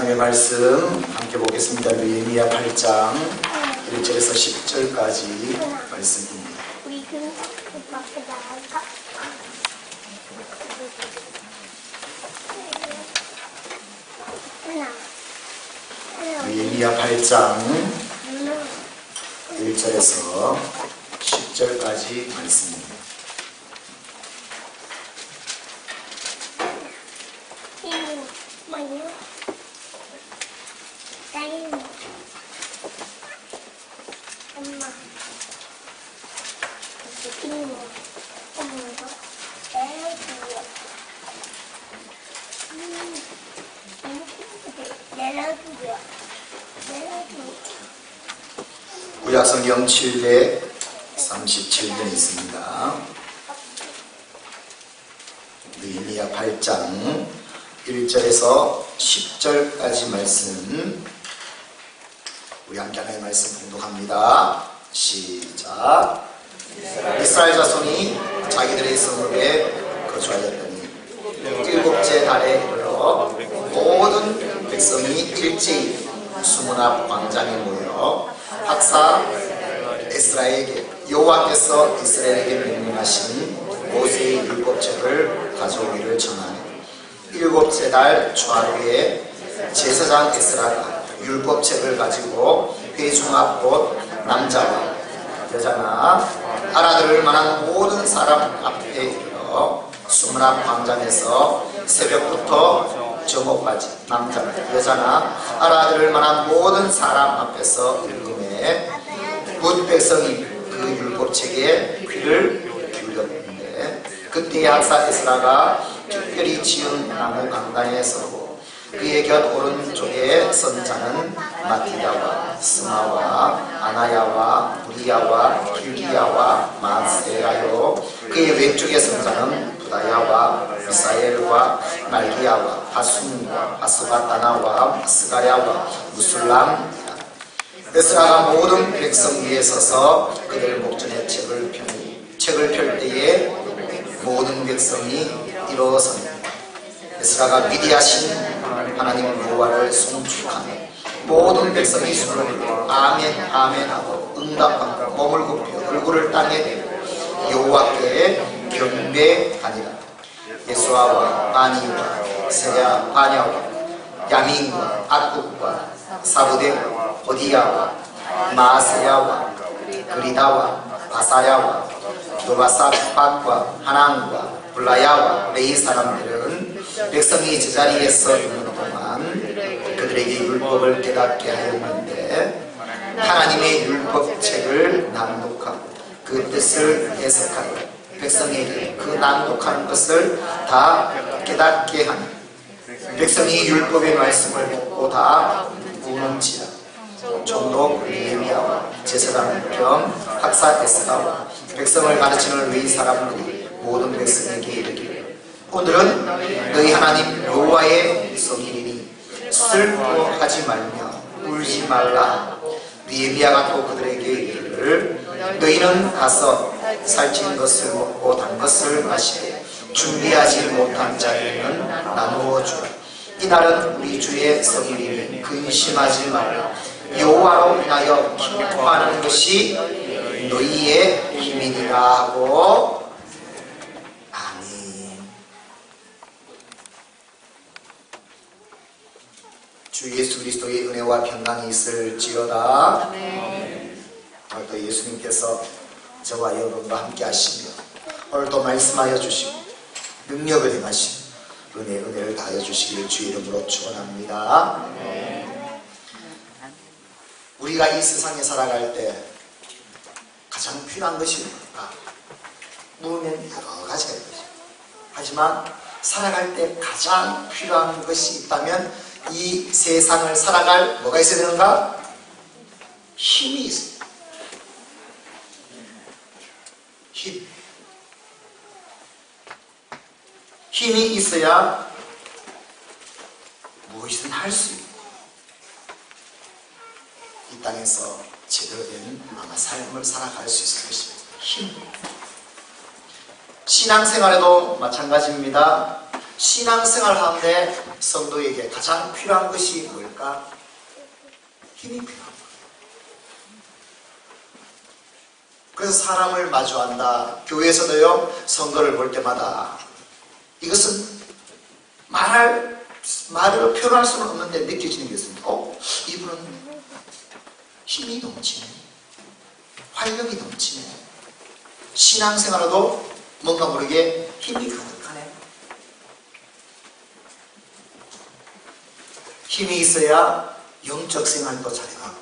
하나님의 말씀 함께 보겠습니다. 느헤미야 8장 1절에서 10절까지 말씀입니다. 우리 그 밖에 나갈까? 느헤미야 8장 1절에서 10절까지 말씀입니다. 뭐요? 딸이 엄마 이모 엄마가 내려줘요. 내려줘요. 구약성경 737편 있습니다. 느헤미야 8장 1절에서 10절까지 말씀 우리 함께 하나님의 말씀 봉독합니다. 시작. 이스라엘 자손이 자기들의 성읍에 거주하였더니 일곱째 달에 이르러 모든 백성이 일제히 수문 앞 광장에 모여 학사 에스라에게 여호와께서 이스라엘에게 명령하신 모세의 율법책을 가져오기를 전하니 일곱째 달 초하루에 제사장 에스라가 율법책을 가지고 회중 앞 곧 남자와 여자나 알아들을 만한 모든 사람 앞에 이르러 수문 앞 광장에서 새벽부터 저녁까지 남자 여자나 알아들을 만한 모든 사람 앞에서 읽음에 뭇 백성이 그 율법책에 귀를 기울였는데 그때 학사 에스라가 특별히 지은 나무 강단에 서고 그의 곁 오른쪽에 선 자는 마티야와 스마와 아나야와 우리야와 길기야와 마세야요 그의 왼쪽에 선 자는 부다야와 미사엘과 말기야와 하순과 하스바다나와 스가야와 무술람이라. 에스라가 모든 백성 위에 서서 그들 목전에 책을 펴니 책을 펼 때에 모든 백성이 일어서니 에스라가 위대하신 하나님 여호와를 송축하며 모든 백성이 손을 들고 아멘 아멘 하고 응답하고 몸을 굽혀 얼굴을 땅에 대고 여호와께 경배하니라. 예수아와 바니와 세야 바냐와 야민과 악국과 사부대와 호디야와 마세야와 그리다와 바사야와 도바사박과 하난과 블라야와 레이 사람들은 백성이 제자리에 서 있는 동안 그들에게 율법을 깨닫게 하였는데 하나님의 율법책을 낭독하고 그 뜻을 해석하고 백성에게 그 낭독한 것을 다 깨닫게 하니 백성이 율법의 말씀을 듣고 다 우는지라. 총독 느헤미야와 제사장 겸 학사 에스라와 백성을 가르치는 레위 사람들이 모든 백성에게 이르기를 오늘은 너희 하나님 여호와의 성일이니 슬퍼하지 말며 울지 말라. 느헤미야가 또 그들에게 이르기를 너희는 가서 살찐 것을 먹고 단 것을 마시되 준비하지 못한 자에게는 나누어 주라. 이날은 우리 주의 성일이니 근심하지 말라. 여호와로 인하여 기뻐하는 것이 너희의 힘이니라 하고. 아멘. 주 예수 그리스도의 은혜와 평강이 있을지어다. 오늘도 예수님께서 저와 여러분과 함께 하시며 오늘도 말씀하여 주시고 능력을 행하시고 은혜를 다하여 주시기를 주 이름으로 축원합니다. 우리가 이 세상에 살아갈 때 가장 필요한 것이 뭘까? 물으면 여러 가지가 있죠. 하지만 살아갈 때 가장 필요한 것이 있다면 이 세상을 살아갈 뭐가 있어야 되는가? 힘이 있어요. 힘. 힘이 있어야 무엇이든 할 수 있고 이 땅에서 제대로 된 아마 삶을 살아갈 수 있을 것입니다. 힘. 신앙생활에도 마찬가지입니다. 신앙생활 하는데 성도에게 가장 필요한 것이 뭘까? 힘이 필요한 거예요. 그래서 사람을 마주한다. 교회에서도요, 성도를 볼 때마다 이것은 말로 표현할 수는 없는데 느껴지는 게 있습니다. 이분은 힘이 넘치네. 활력이 넘치네. 신앙생활에도 뭔가 모르게 힘이 가득하네. 힘이 있어야 영적 생활도 잘해가고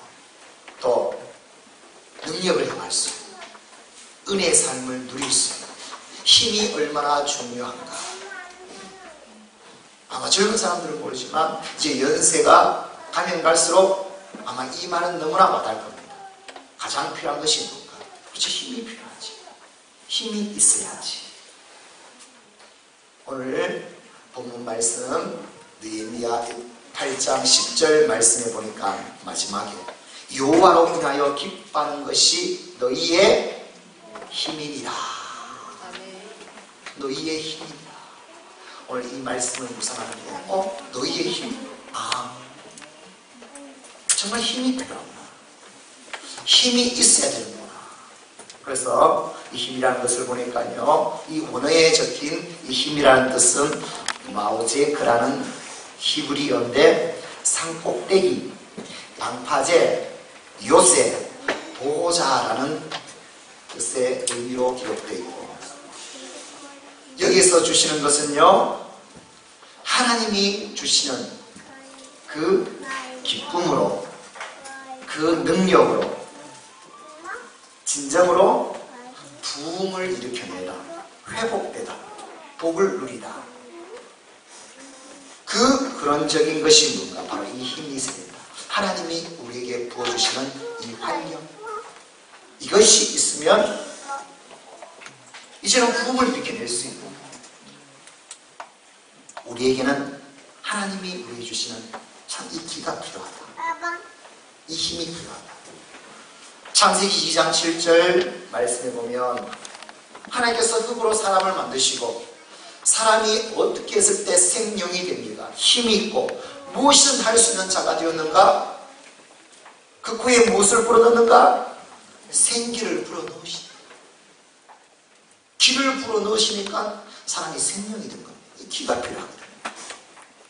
또 능력을 행할 수 있고 은혜의 삶을 누릴 수 있고 힘이 얼마나 중요한가. 아마 젊은 사람들은 모르지만 이제 연세가 가면 갈수록 아마 이 말은 너무나 와닿을 겁니다. 가장 필요한 것이 뭔가? 그렇죠. 힘이 필요하지. 힘이 있어야지. 오늘 본문 말씀 느헤미야 8장 10절 말씀에 보니까 마지막에 여호와로 인하여 기뻐하는 것이 너희의 힘이니라. 너희의 힘이니라. 오늘 이 말씀을 묵상하는데 너희의 힘? 정말 힘이 필요하구나. 힘이 있어야 되는구나. 그래서 이 힘이라는 것을 보니까요, 이 원어에 적힌 이 힘이라는 뜻은 마오제크라는 히브리어인데 산꼭대기, 방파제, 요새, 보호자라는 뜻의 의미로 기록되어 있고, 여기서 주시는 것은요, 하나님이 주시는 그 기쁨으로, 그 능력으로 진정으로 부흥을 일으켜내다, 회복되다, 복을 누리다. 그런적인 것이 뭔가? 바로 이 힘이 있어야 된다. 하나님이 우리에게 부어주시는 이 활력, 이것이 있으면 이제는 부흥을 일으켜낼 수 있고, 우리에게는 하나님이 우리에게 주시는 참 이 기가 필요하다. 이 힘이 필요하다. 창세기 2장 7절 말씀에 보면 하나님께서 흙으로 사람을 만드시고 사람이 어떻게 했을 때 생명이 됩니까? 힘이 있고 무엇이든 할 수 있는 자가 되었는가? 그 코에 무엇을 불어넣는가? 생기를 불어넣으시니, 기를 불어넣으시니까 사람이 생명이 된 겁니다. 이 기가 필요합니다.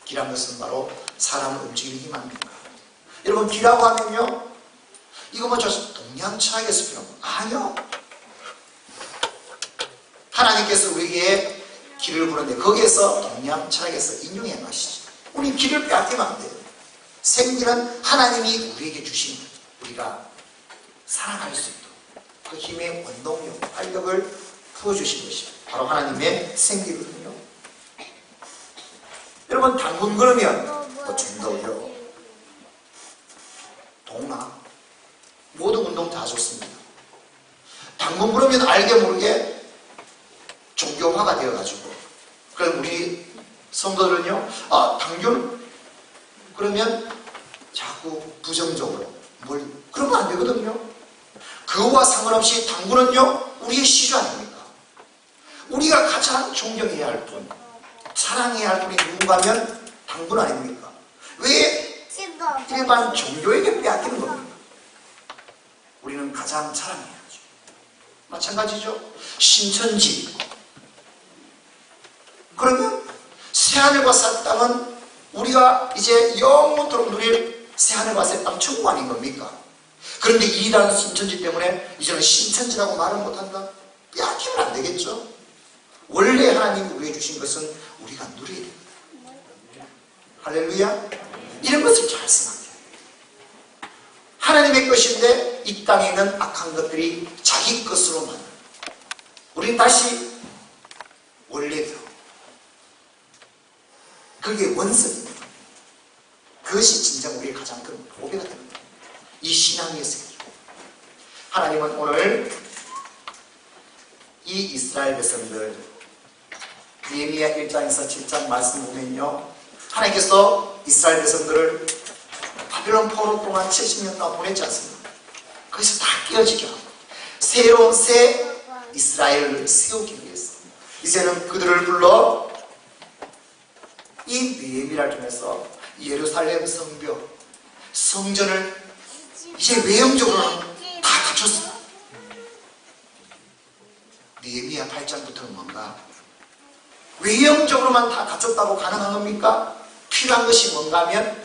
기라는 것은 바로 사람을 움직이는 힘 아닙니까? 여러분, 기라고 하면요, 이거 뭐 저 동양차에서 필요한 거 아니요. 하나님께서 우리에게 기를 불었는데 거기에서 동양차에서 인용해 가시죠. 우리 기를 빼앗기면 안 돼요. 생기는 하나님이 우리에게 주신 우리가 살아갈 수 있도록 그 힘의 원동력, 활력을 부어주신 것이 바로 하나님의 생기거든요. 여러분, 당근 그러면 뭐 중도요, 동화, 모든 운동 다 좋습니다. 당근 그러면 알게 모르게 종교화가 되어가지고, 그럼 우리 성도들은요, 당근 그러면 자꾸 부정적으로 그러면 안 되거든요. 그와 상관없이 당근은요, 우리의 시주 아닙니까? 우리가 가장 존경해야 할 분, 사랑해야 할 분이 누군가면 당분 아닙니까? 왜 일반 종교에게 빼앗기는 겁니까? 우리는 가장 사랑해야죠. 마찬가지죠. 신천지. 그러면 새하늘과 새 땅은 우리가 이제 영원토록 누릴 새하늘과 새 땅 천국 아닌 겁니까? 그런데 이단 신천지 때문에 이제는 신천지라고 말을 못한다? 빼앗기면 안 되겠죠? 원래 하나님이 우리에게 주신 것은 우리가 누려야 됩니다. 할렐루야. 이런 것을 잘 생각해요. 하나님의 것인데 이 땅에 있는 악한 것들이 자기 것으로 만든, 우리는 다시 원래대로, 그게 원석입니다. 그것이 진정 우리의 가장 큰 보배가 됩니다. 이 신앙의 세계. 하나님은 오늘 이 이스라엘 백성들, 느헤미야 1장에서 7장 말씀 보면요, 하나님께서 이스라엘 백성들을 바벨론 포로 동안 70년 동안 보냈지 않습니까? 거기서 다 깨어지게 하고 새로운 새 이스라엘을 세우기 위해서 이제는 그들을 불러 이 느헤미야를 통해서 예루살렘 성벽, 성전을 이제 외형적으로는 다 갖췄습니다. 느헤미야 8장부터는 뭔가? 외형적으로만 다 갖췄다고 가능한 겁니까? 필요한 것이 뭔가 하면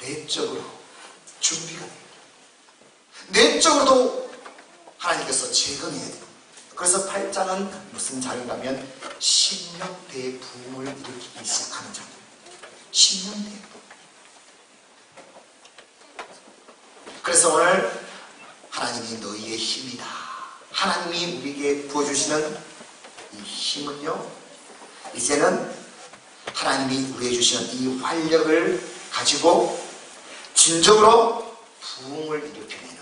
내적으로 준비가 됩니다. 내적으로도 하나님께서 재건해야 돼요. 그래서 8장은 무슨 장인가면 신명대의 부흥을 일으키기 시작하는 장이에요. 신명대. 그래서 오늘 하나님이 너희의 힘이다. 하나님이 우리에게 부어주시는 이 힘은요, 이제는 하나님이 우리에게 주시는 이 활력을 가지고 진정으로 부흥을 일으켜내는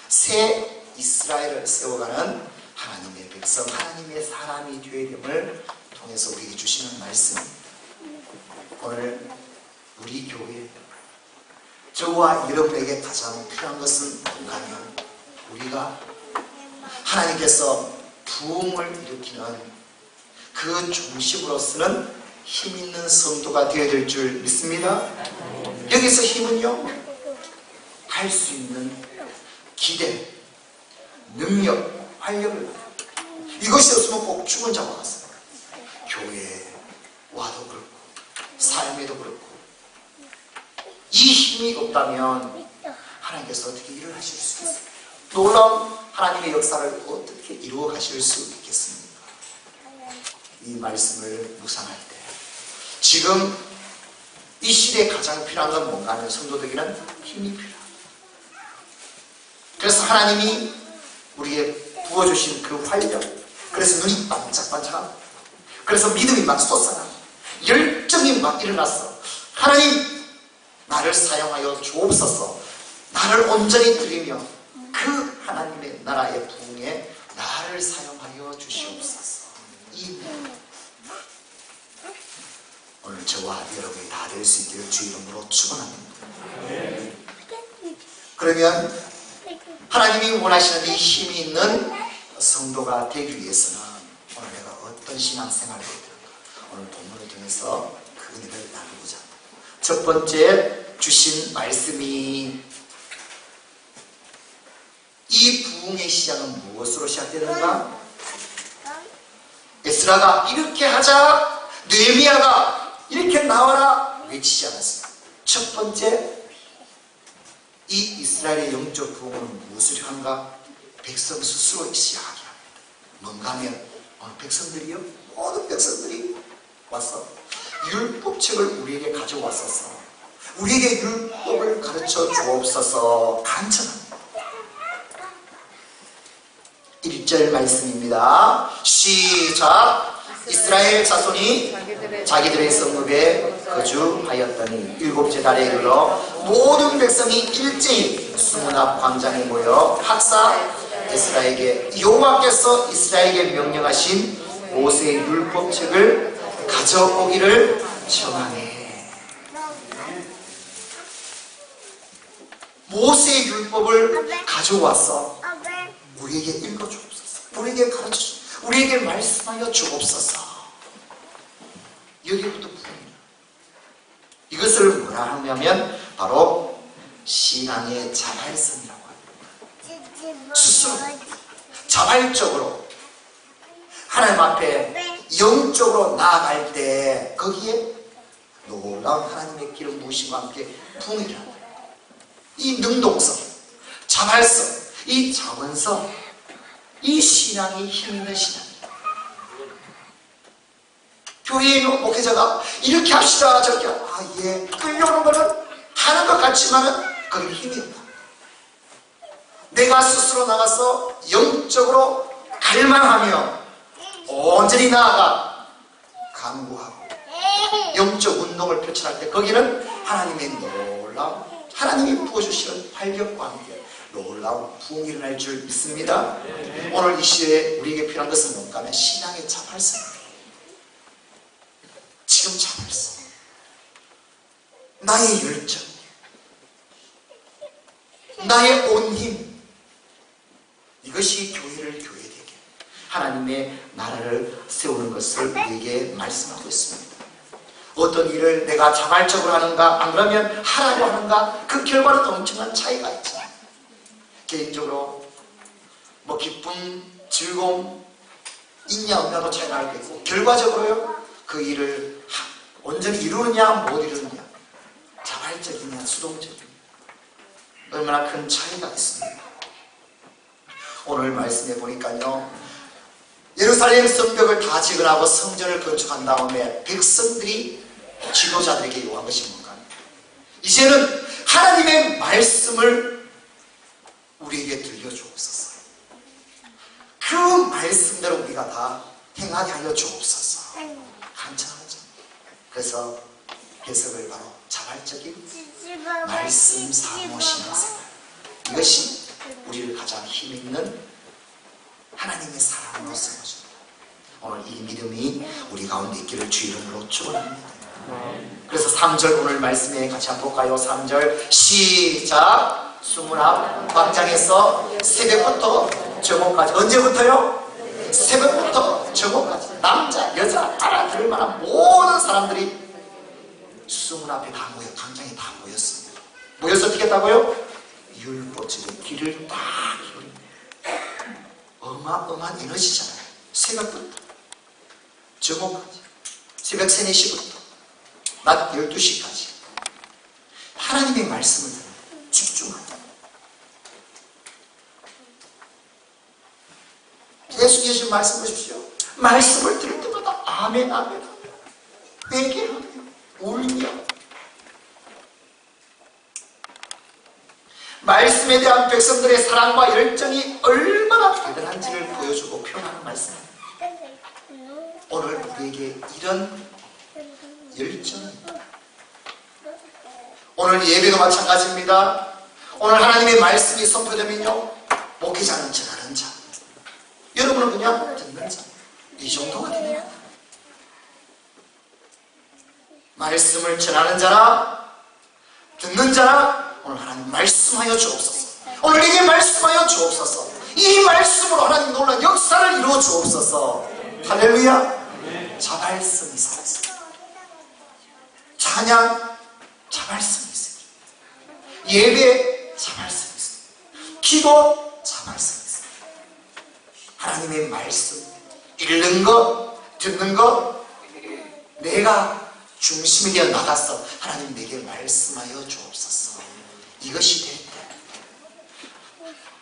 새 이스라엘을 세워가는 하나님의 백성, 하나님의 사람이 되어야 됨을 통해서 우리에게 주시는 말씀입니다. 오늘 우리 교회, 저와 여러분에게 가장 필요한 것은 뭔가면 우리가 하나님께서 부흥을 일으키는 그 중심으로서는 힘 있는 성도가 되어야 될 줄 믿습니다. 여기서 힘은요, 할 수 있는 기대, 능력, 활력을, 이것이 없으면 꼭 죽은 자와 같습니다. 교회에 와도 그렇고 삶에도 그렇고 이 힘이 없다면 하나님께서 어떻게 일을 하실 수 있습니까? 놀라운 하나님의 역사를 어떻게 이루어 가실 수 있겠습니까? 이 말씀을 묵상할 때 지금 이 시대에 가장 필요한 건 뭔가 하면 성도들에게는 힘이 필요합니다. 그래서 하나님이 우리에게 부어주신 그 활력, 그래서 눈이 반짝반짝합니다. 그래서 믿음이 막 솟아납니다. 열정이 막 일어났어. 하나님, 나를 사용하여 주옵소서. 나를 온전히 드리며 그 하나님의 나라의 부흥에 나를 사용하여 주시옵소서. 이 오늘 저와 여러분이 다 될 수 있기를 주 이름으로 축원합니다. 그러면 하나님이 원하시는 이 힘이 있는 성도가 되기 위해서는 오늘 내가 어떤 신앙생활을 해야 되는가? 오늘 본문을 통해서 그 은혜를 나누고자 합니다. 첫 번째 주신 말씀이, 이 부흥의 시작은 무엇으로 시작되는가? 에스라가 이렇게 하자, 느헤미야가 이렇게 나와라 외치지 않았습니다. 첫 번째, 이 이스라엘의 영적 부흥은 무엇을 한가? 백성 스스로 시작하게 합니다. 뭔가 하면 오늘 백성들이요, 모든 백성들이 와서 율법책을 우리에게 가져왔어서 우리에게 율법을 가르쳐 주옵소서 간청합니다. 1절 말씀입니다. 시작. 이스라엘 자손이 자기들의 성읍에 거주하였더니 일곱째 달에 이르러 모든 백성이 일제히 수문 앞 광장에 모여 학사 에스라에게 여호와께서 이스라엘에게 명령하신 모세의 율법책을 가져오기를 청하네. 모세의 율법을 가져와서 우리에게 읽어주옵소서. 우리에게 가르쳐주옵소서. 우리에게 말씀하여 주옵소서. 여기부터 부흥이야. 이것을 뭐라 하냐면 바로 신앙의 자발성이라고 합니다. 스스로 자발적으로 하나님 앞에 영적으로 나아갈 때 거기에 놀라운 하나님의 기름 부으심과 함께 부흥이 일어납니다. 이 능동성, 자발성, 이 자원성, 이 신앙이 힘 있는 신앙입니다. 교회에 있는 목회자가 이렇게 합시다 저렇게 예 끌려오는 거는 하는 것 같지만은 거기 힘이 없다. 내가 스스로 나가서 영적으로 갈망하며 온전히 나아가 간구하고 영적 운동을 펼쳐날 때 거기는 하나님의 놀라운, 하나님이 부어주시는 활력과 함께 놀라운 부흥이 일어날 줄 믿습니다. 오늘 이 시대에 우리에게 필요한 것은 뭔가 하면 신앙의 자발성입니다. 지금 자발성, 나의 열정, 나의 온 힘, 이것이 교회를 교회되게 하나님의 나라를 세우는 것을 우리에게 말씀하고 있습니다. 어떤 어떤 일을 내가 자발적으로 하는가 안 그러면 하라고 하는가 그 결과는 엄청난 차이가 있죠. 개인적으로 뭐 기쁨, 즐거움 있냐 없냐도 차이 나겠고 결과적으로요 그 일을 온전히 이루느냐 못 이루느냐 자발적이냐 수동적이냐 얼마나 큰 차이가 있습니다. 오늘 말씀해 보니까요 예루살렘 성벽을 다 재건하고 성전을 건축한 다음에 백성들이 지도자들에게 요구한 것이 뭔가? 이제는 하나님의 말씀을 우리에게 들려주옵소서. 그 말씀대로 우리가 다 행하게 하여 주옵소서. 간절하죠. 그래서 해석을 바로 자발적인 말씀 사모 신앙생활, 이것이 우리를 가장 힘있는 하나님의 사랑으로 세워줍니다. 오늘 이 믿음이 우리 가운데 있기를 주 이름으로 축원합니다. 그래서 3절 오늘 말씀에 같이 한번 볼까요? 3절 시작. 수문앞 광장에서 새벽부터 저녁까지. 언제부터요? 새벽부터 저녁까지 남자 여자 알아들을 만한 모든 사람들이 수문 앞에 다 모여 광장에 다 모였습니다. 모여서 어떻게 했다고요? 율법적인 길을 딱 어마어마한 에너지잖아요. 새벽부터 저녁까지 새벽 3, 4시부터 낮 12시까지 하나님의 말씀을 집중한다. 예수 계신 말씀 보십시오. 말씀을 들을 때마다 아멘 아멘 회개하며 울며 말씀에 대한 백성들의 사랑과 열정이 얼마나 대단한지를 보여주고 표현하는 말씀입니다. 오늘 우리에게 이런 열정이 오늘 예배도 마찬가지입니다. 오늘 하나님의 말씀이 선포되면요 목회자는 전하는 자, 여러분은 그냥 듣는 자, 이 정도가 됩니다. 말씀을 전하는 자나 듣는 자나 오늘 하나님 말씀하여 주옵소서. 오늘 내게 말씀하여 주옵소서. 이 말씀으로 하나님 놀라운 역사를 이루어 주옵소서. 할렐루야. 자발성이 살아있습니다. 찬양 자발성이 있습니다. 예배 자발성이 있습니다. 기도 자발성이 있습니다. 하나님의 말씀 읽는 것 듣는 것 내가 중심이 되어 나가서 하나님 내게 말씀하여 주옵소서. 이것이 될 때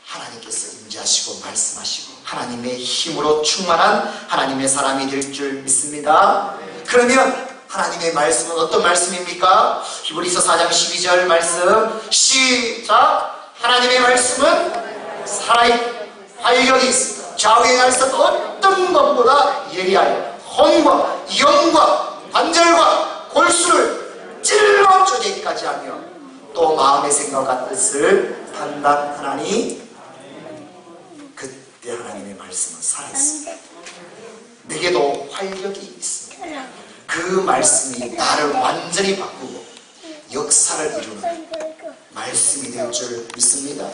하나님께서 임재하시고 말씀하시고 하나님의 힘으로 충만한 하나님의 사람이 될 줄 믿습니다. 그러면 하나님의 말씀은 어떤 말씀입니까? 히브리서 4장 12절 말씀 시작. 하나님의 말씀은 살아있고 활력이 있습니다. 좌우에 서 어떤 것보다 예리하여 혼과 영과 관절과 골수를 찔러 쪼개기까지 하며 또 마음의 생각과 뜻을 판단하나니 그때 하나님의 말씀은 살아있습니다. 내게도 활력이 있습니다. 그 말씀이 나를 완전히 바꾸고 역사를 이루는 말씀이 될 줄 믿습니다.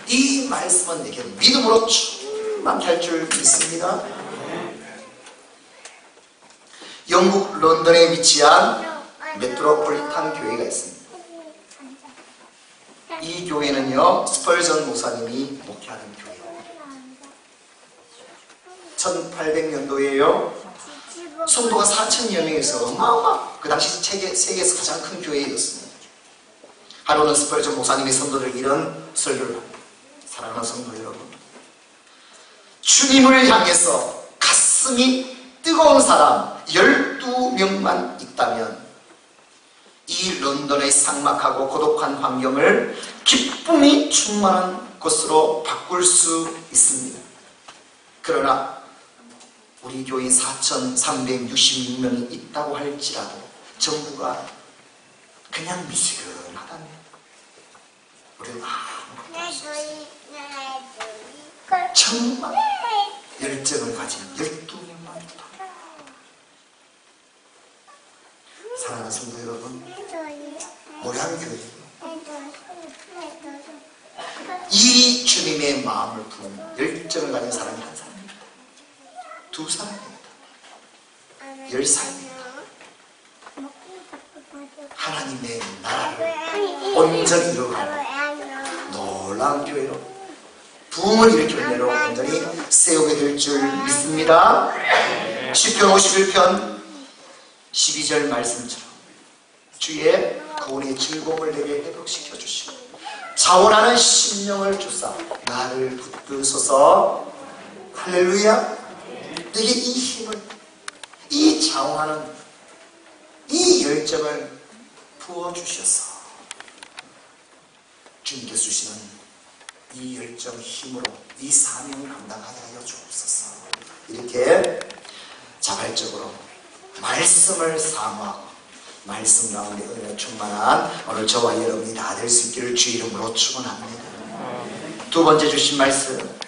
이 말씀은 내게 믿음으로 충만할 줄 믿습니다. 영국 런던에 위치한 메트로폴리탄 교회가 있습니다. 이 교회는요 스펄전 목사님이 목회하는 교회예요. 1800년도에요 성도가 4,000여 명에서 어마어마 그 당시 세계에서 가장 큰 교회였습니다. 하루는 스펄전 목사님이 성도들에게 이런 설교를 합니다. 사랑하는 성도 여러분, 주님을 향해서 가슴이 뜨거운 사람 12명만 있다면 이 런던의 삭막하고 고독한 환경을 기쁨이 충만한 곳으로 바꿀 수 있습니다. 그러나 우리 교인 4,366명이 있다고 할지라도 정부가 그냥 미지근하다면 우리는 아무것도 할 수 없습니다. 정말 열정을 가진 12명만 있다. 사랑하는 성도 여러분, 모양교회 이 주님의 마음을 품은 열정을 가진 사람이 한 사람입니다. 2 사람입니다. 10사람입니다. 하나님의 나라를 온전히 이루어가는 놀라운 교회로 부흥을 일으킬 내로 온전히 세우게 될 줄 믿습니다. 시편 51편 12절 말씀처럼 주의 구원의 즐거움을 내게 회복시켜 주시고 자원하는 심령을 주사 나를 붙드소서. 할렐루야. 내게 이 힘을, 이 자원하는 이 열정을 부어주셔서 주님께서 주시는 이 열정 힘으로 이 사명을 감당하게 하여 주옵소서. 이렇게 자발적으로 말씀을 사모하고 말씀 가운데 은혜가 충만한 오늘 저와 여러분이 다 될 수 있기를 주 이름으로 축원합니다. 두 번째 주신 말씀,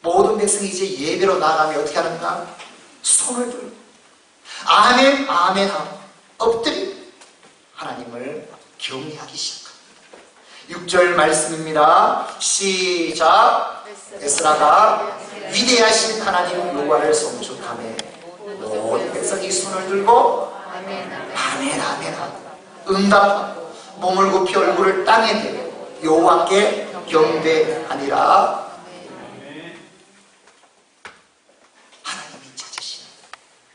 모든 백성이 이제 예배로 나가면 어떻게 하는가? 손을 들고 아멘 아멘 하고 엎드리고 하나님을 경외하기 시작합니다. 6절 말씀입니다. 시작. 에스라가 위대하신 하나님 여호와를 송축하며 모든 백성이 손을 들고 아멘 아멘 하고 응답하고 몸을 굽히 얼굴을 땅에 대고 여호와께 경배하니라. 하나님이 찾으시는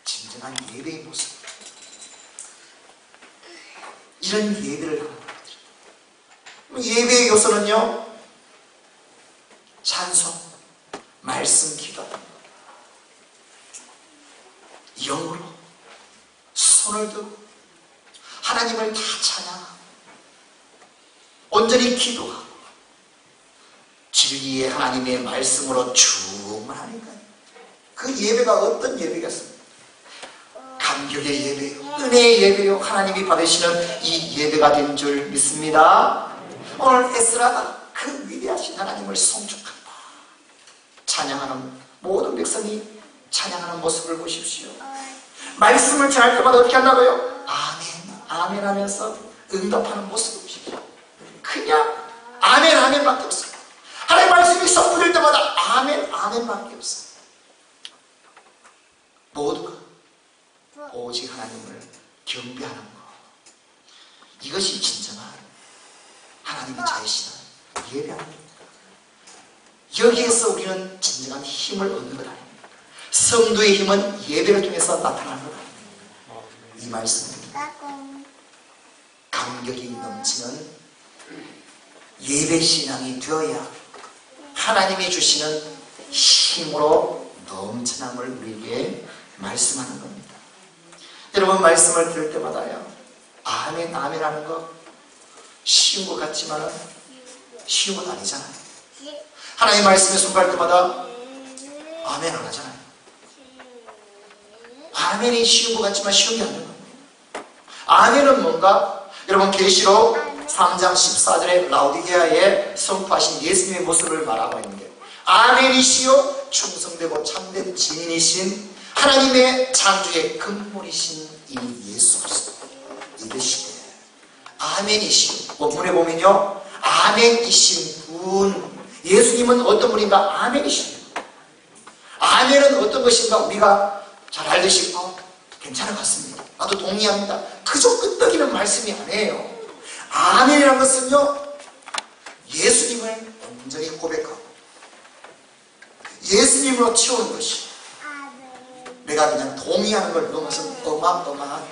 진정한 예배의 모습, 이런 예배를 하는 것들. 예배의 요소는요, 찬송, 말씀, 기도, 영으로 손을 들고 하나님을 다 찬양하고 온전히 기도하고 진리의 하나님의 말씀으로 충만하니까요. 그 예배가 어떤 예배겠습니까? 감격의 예배요, 은혜의 예배요, 하나님이 받으시는 이 예배가 된 줄 믿습니다. 오늘 에스라가 그 위대하신 하나님을 송축한다, 찬양하는 모든 백성이 찬양하는 모습을 보십시오. 말씀을 전할 때마다 어떻게 한다고요? 아멘 아멘 하면서 응답하는 모습을 보십시오. 그냥 아멘 아멘밖에 없어요. 하나님 말씀이 선포될 때마다 아멘 아멘밖에 없어요. 모두가 오직 하나님을 경배하는 것, 이것이 진정한 하나님이 자유시는 예배입니다. 여기에서 우리는 진정한 힘을 얻는 것 아닙니까? 성도의 힘은 예배를 통해서 나타나는 것 아닙니까? 이 말씀입니다. 감격이 넘치는 예배신앙이 되어야 하나님이 주시는 힘으로 넘쳐남을 우리에게 말씀하는 겁니다. 여러분, 말씀을 들을 때마다요, 아멘 아멘 하는 거 쉬운 것 같지만 쉬운 것 아니잖아요. 하나님 말씀에 손갈 때마다 아멘 안 하잖아요. 아멘이 쉬운 것 같지만 쉬운 게 아닌 겁니다. 아멘은 뭔가? 여러분, 계시록 3장 14절에 라오디게아에 선포하신 예수님의 모습을 말하고 있는데, 아멘이시요 충성되고 참된 증인이신 하나님의 창조의 근본이신 이 예수 그리스도, 이것이되 아멘이시요, 원문에 보면요, 아멘이신 분, 예수님은 어떤 분인가? 아멘이십니다. 아멘은 어떤 것인가? 우리가 잘 알듯이 괜찮은 것 같습니다, 나도 동의합니다, 그저 끄떡이는 말씀이 아니에요. 아멘이라는 것은요, 예수님을 온전히 고백하고 예수님으로 채우는 것이, 내가 그냥 동의하는 걸 넘어서 어마어마한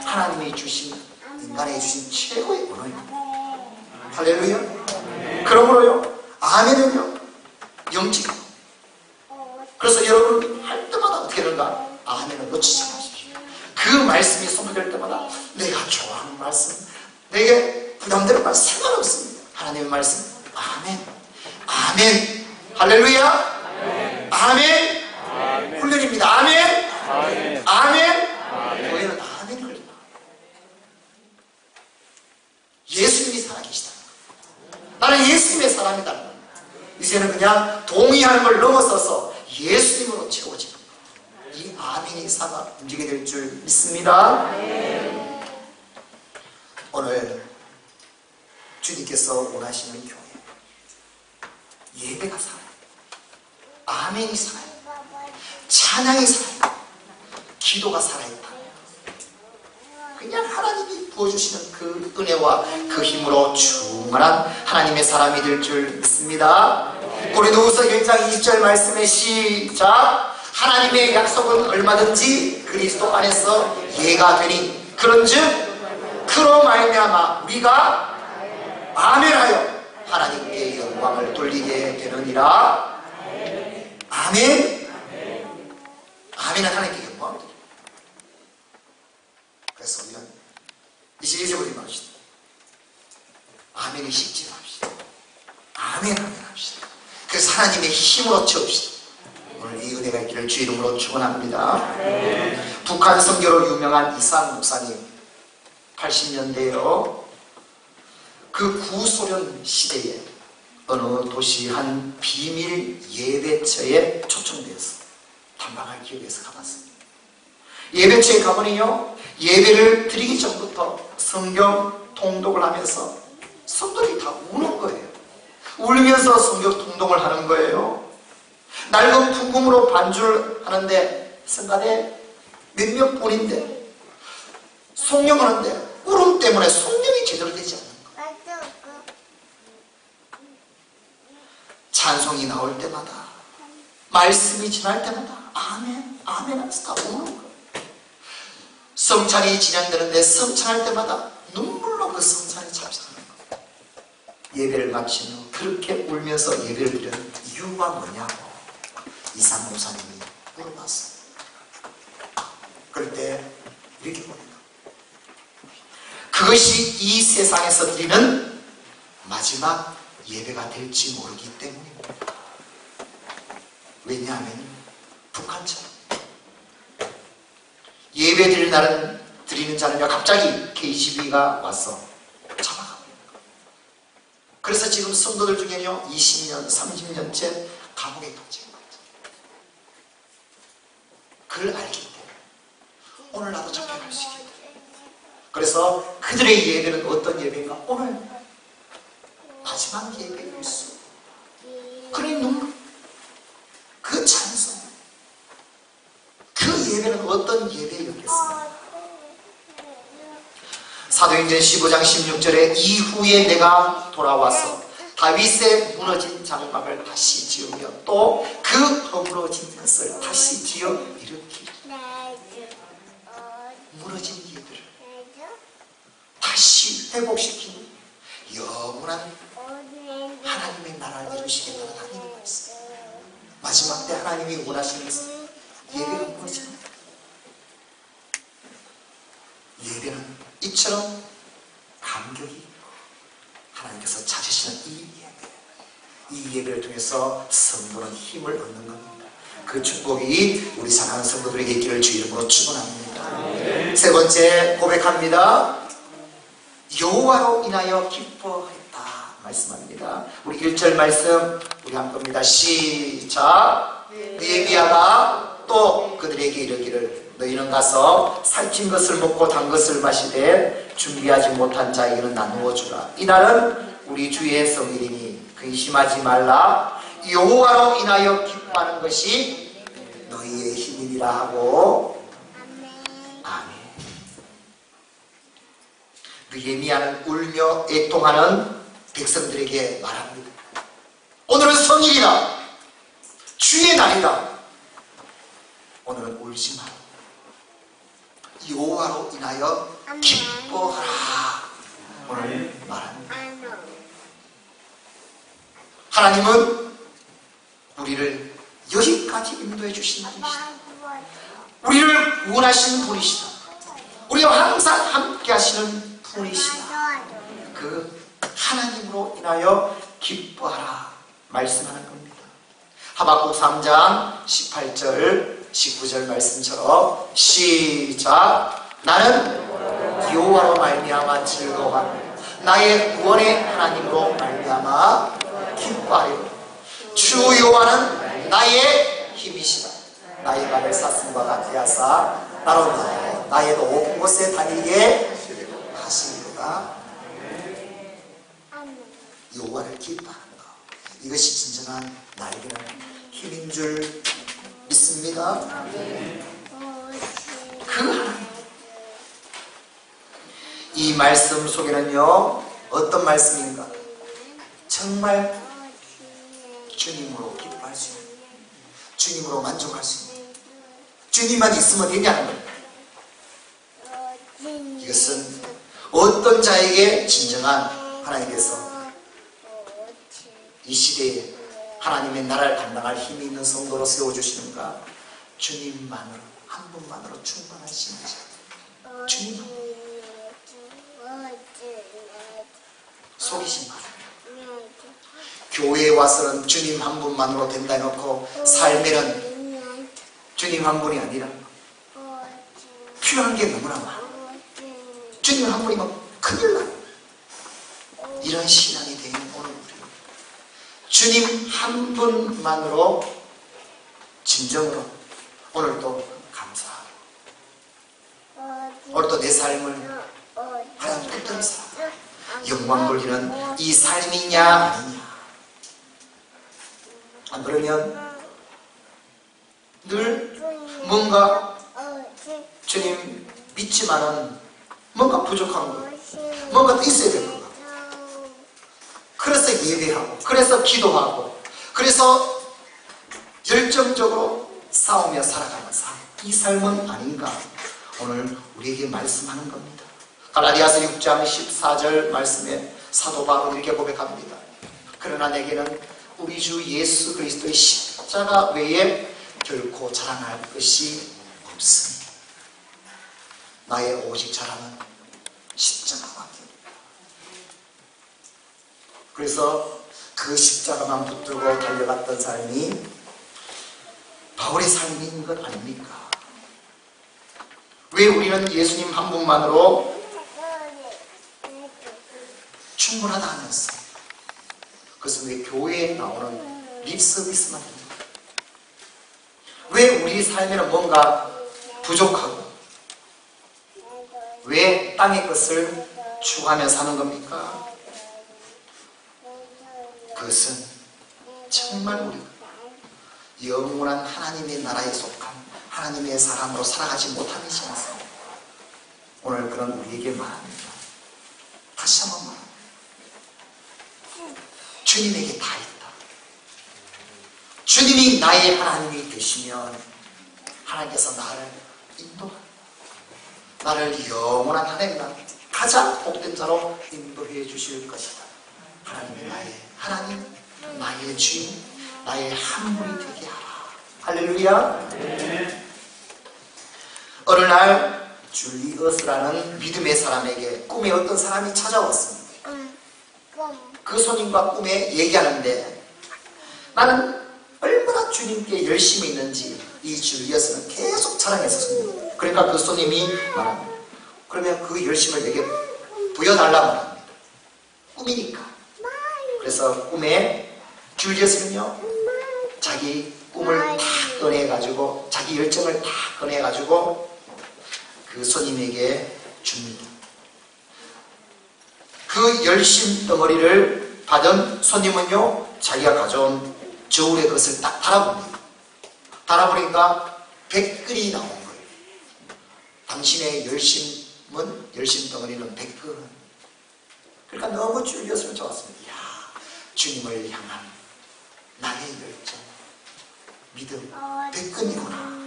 하나님이 주신, 인간에게 주신 최고의 언어입니다. 할렐루야. 그러므로요, 아멘은요 영적이고, 그래서 여러분 할 때마다 어떻게 되는가? 아멘을 놓치지 마십시오. 그 말씀이 선포될 때마다 내가 좋아하는 말씀, 내게 부담되는 말씀 상관없습니다. 하나님의 말씀, 아멘 아멘, 할렐루야. 아멘, 아멘. 훈련입니다. 아멘 아멘, 아멘. 교회는 아멘이 걸린다. 예수님이 살아계시다, 나는 예수님의 사람이다. 이제는 그냥 동의하는 걸 넘어서서 예수님으로 채워지는 것, 이 아멘이 살아 움직이게 될 줄 믿습니다. 오늘 주님께서 원하시는 교회, 예배가 살아요, 아멘이 살아요, 찬양이 살아요, 기도가 살아있다. 그냥 하나님이 부어주시는 그 은혜와 그 힘으로 충만한 하나님의 사람이 될 줄 믿습니다. 고린도후서 1장 20절 말씀에 시작. 하나님의 약속은 얼마든지 그리스도 안에서 예가 되니 그런즉 그로 말미암아 우리가 아멘하여 하나님께 영광을 돌리게 되느니라. 아멘. 아멘은 하나님께 영광을 돌립니다. 그래서 우리는 이제 잊어버리지 맙시다. 아멘이 쉽지 맙시다. 아멘 합시다. 그래서 하나님의 힘으로 채웁시다. 오늘 이 은혜가 있기를 주 이름으로 축원합니다. 북한 선교로 유명한 이상 목사님 80년대요. 그 구소련 시대에 어느 도시 한 비밀 예배처에 초청되어서 탐방할 기회에서 가봤습니다. 예배처에 가보니요, 예배를 드리기 전부터 성경 통독을 하면서 성도들이 다 우는 거예요. 울면서 성경 통독을 하는 거예요. 낡은 풍금으로 반주를 하는데 성가대 몇몇 분인데 송영하는데 울음 때문에 송영이 제대로 되지 않는 거예요. 찬송이 나올 때마다 말씀이 지날 때마다 아멘 아멘 하면서 다 우는 거예요. 성찬이 진행되는데 성찬할 때마다 눈물로 그 성찬이 참석하는 거예요. 예배를 마친 후 그렇게 울면서 예배를 드리는 이유가 뭐냐고 이상 목사님이 물어봤어요. 그럴 때 이렇게 봅니다. 그것이 이 세상에서 드리는 마지막 예배가 될지 모르기 때문입니다. 왜냐하면 북한처럼 예배 드릴 날은 드리는 자는요 갑자기 KGB가 와서 잡아갑니다. 그래서 지금 성도들 중에는요 20년, 30년째 감옥에 갇힌 거죠. 그걸 알기 때문에 오늘 나도 잡혀갈 수 있겠다. 그래서 그들의 예배는 어떤 예배인가? 오늘 마지막 예배일 수. 그의 눈물, 그 찬송, 그 예배는 어떤 예배였겠습니까? 사도행전 15장 16절에 이후에 내가 돌아와서 다윗의 무너진 장막을 다시 지으며 또 그 허물어진 것을 다시 지어 일으키리. 무너진 예배를 다시 회복시키는 영원한 하나님의 나라를 이루시겠다는 하나님의 말씀. 마지막 때 하나님이 원하시는 예배가 무너집니다. 예배는 이처럼 감격이 하나님께서 찾으시는 이 예배를 통해서 성도는 힘을 얻는 겁니다. 그 축복이 우리 사랑하는 성도들에게 있기를 주 이름으로 축원합니다. 세 번째 고백합니다. 여호와로 인하여 기뻐했다 말씀합니다. 우리 1절 말씀 우리 한 겁니다. 시작. 느헤미야가 또 그들에게 이르기를 너희는 가서 살찐 것을 먹고 단 것을 마시되 준비하지 못한 자에게는 나누어 주라. 이날은 우리 주의 성일이니 근심하지 말라. 여호와로 인하여 기뻐하는 것이 너희의 힘이니라 하고 아멘. 느헤미야는 울며 애통하는 백성들에게 말합니다. 오늘은 성일이다. 주의 날이다. 오늘은 울지 마라. 여호와로 인하여 기뻐하라. 오늘 말합니다. 하나님은 우리를 여기까지 인도해 주신 분이시다. 우리를 구원하시는 분이시다. 우리와 항상 함께 하시는 분이시다. 그 하나님으로 인하여 기뻐하라 말씀하는 겁니다. 하박국 3장 18절 19절 말씀처럼 시작. 나는 여호와로 말미암아 즐거워하며 나의 구원의 하나님으로 말미암아 기뻐하리로다. 주 여호와는 나의 힘이시다. 나의 발을 사슴과 같게 하사 나로 나의 높은 곳에 다니게 하시리로다. 여호와를 기뻐하는 것, 이것이 진정한 나에게는 힘인 줄 믿습니다. 그 하나님, 이 말씀 속에는요, 어떤 말씀인가? 정말 주님으로 기뻐할 수 있는, 주님으로 만족할 수 있는, 주님만 있으면 되냐는 거예요. 이것은 어떤 자에게 진정한 하나님께서 이 시대에 하나님의 나라를 감당할 힘이 있는 성도로 세워주시는가? 주님만으로, 한 분만으로 충분하신 자, 주님 속이신 것. 교회에 와서는 주님 한 분만으로 된다 해놓고 삶에는 주님 한 분이 아니라 필요한 게 너무나 많아. 주님 한 분이면 큰일 나. 이런 신앙이 되는 오늘 우리, 주님 한 분만으로 진정으로 오늘도 감사하고, 오늘도 내 삶을 하나님 어떤 삶, 영광 돌리는 이 삶이냐 아니냐. 안 그러면 늘 뭔가 주님 믿지만은 뭔가 부족한 거, 뭔가 또 있어야 될 거. 그래서 예배하고, 그래서 기도하고, 그래서 열정적으로 싸우며 살아가는 삶, 이 삶은 아닌가? 오늘 우리에게 말씀하는 겁니다. 갈라디아서 6장 14절 말씀에 사도 바울은 이렇게 고백합니다. 그러나 내게는 우리 주 예수 그리스도의 십자가 외에 결코 자랑할 것이 없으니 나의 오직 자랑은 십자가밖에. 그래서 그 십자가만 붙들고 달려갔던 삶이 바울의 삶인 것 아닙니까? 왜 우리는 예수님 한 분만으로 충분하다 하면서, 그것은 왜 교회에 나오는 립서비스만 합니까? 왜 우리 삶에는 뭔가 부족하고, 왜 땅의 것을 추구하며 사는 겁니까? 그것은 정말 우리가 영원한 하나님의 나라에 속한 하나님의 사람으로 살아가지 못하는 시간에서 오늘 그런 우리에게 말합니다. 다시 한번 말합니다. 주님에게 다 있다. 주님이 나의 하나님이 되시면 하나님께서 나를 인도한다. 나를 영원한 하나님 나라 가장 복된 자로 인도해 주실 것이다. 하나님이 나의 하나님, 나의 주인, 나의 한 분이 되게 하라. 할렐루야. 어느 날 줄리어스라는 믿음의 사람에게 꿈에 어떤 사람이 찾아왔습니다. 그 손님과 꿈에 얘기하는데 나는 얼마나 주님께 열심히 있는지 이 줄리어스는 계속 자랑했었습니다. 그러니까 그 손님이 말합니다. 그러면 그 열심을 내게 보여달라 말합니다. 꿈이니까. 그래서 꿈에 줄리어스는요, 자기 꿈을 다 꺼내가지고, 자기 열정을 다 꺼내가지고 그 손님에게 줍니다. 그 열심 덩어리를 받은 손님은요, 자기가 가져온 저울의 것을 딱 달아봅니다. 달아보니까 100근이 나온 거예요. 당신의 열심 덩어리는 100근. 그러니까 너무 줄리어스는 좋았습니다. 이야, 주님을 향한 나의 열정, 믿음, 100근이구나.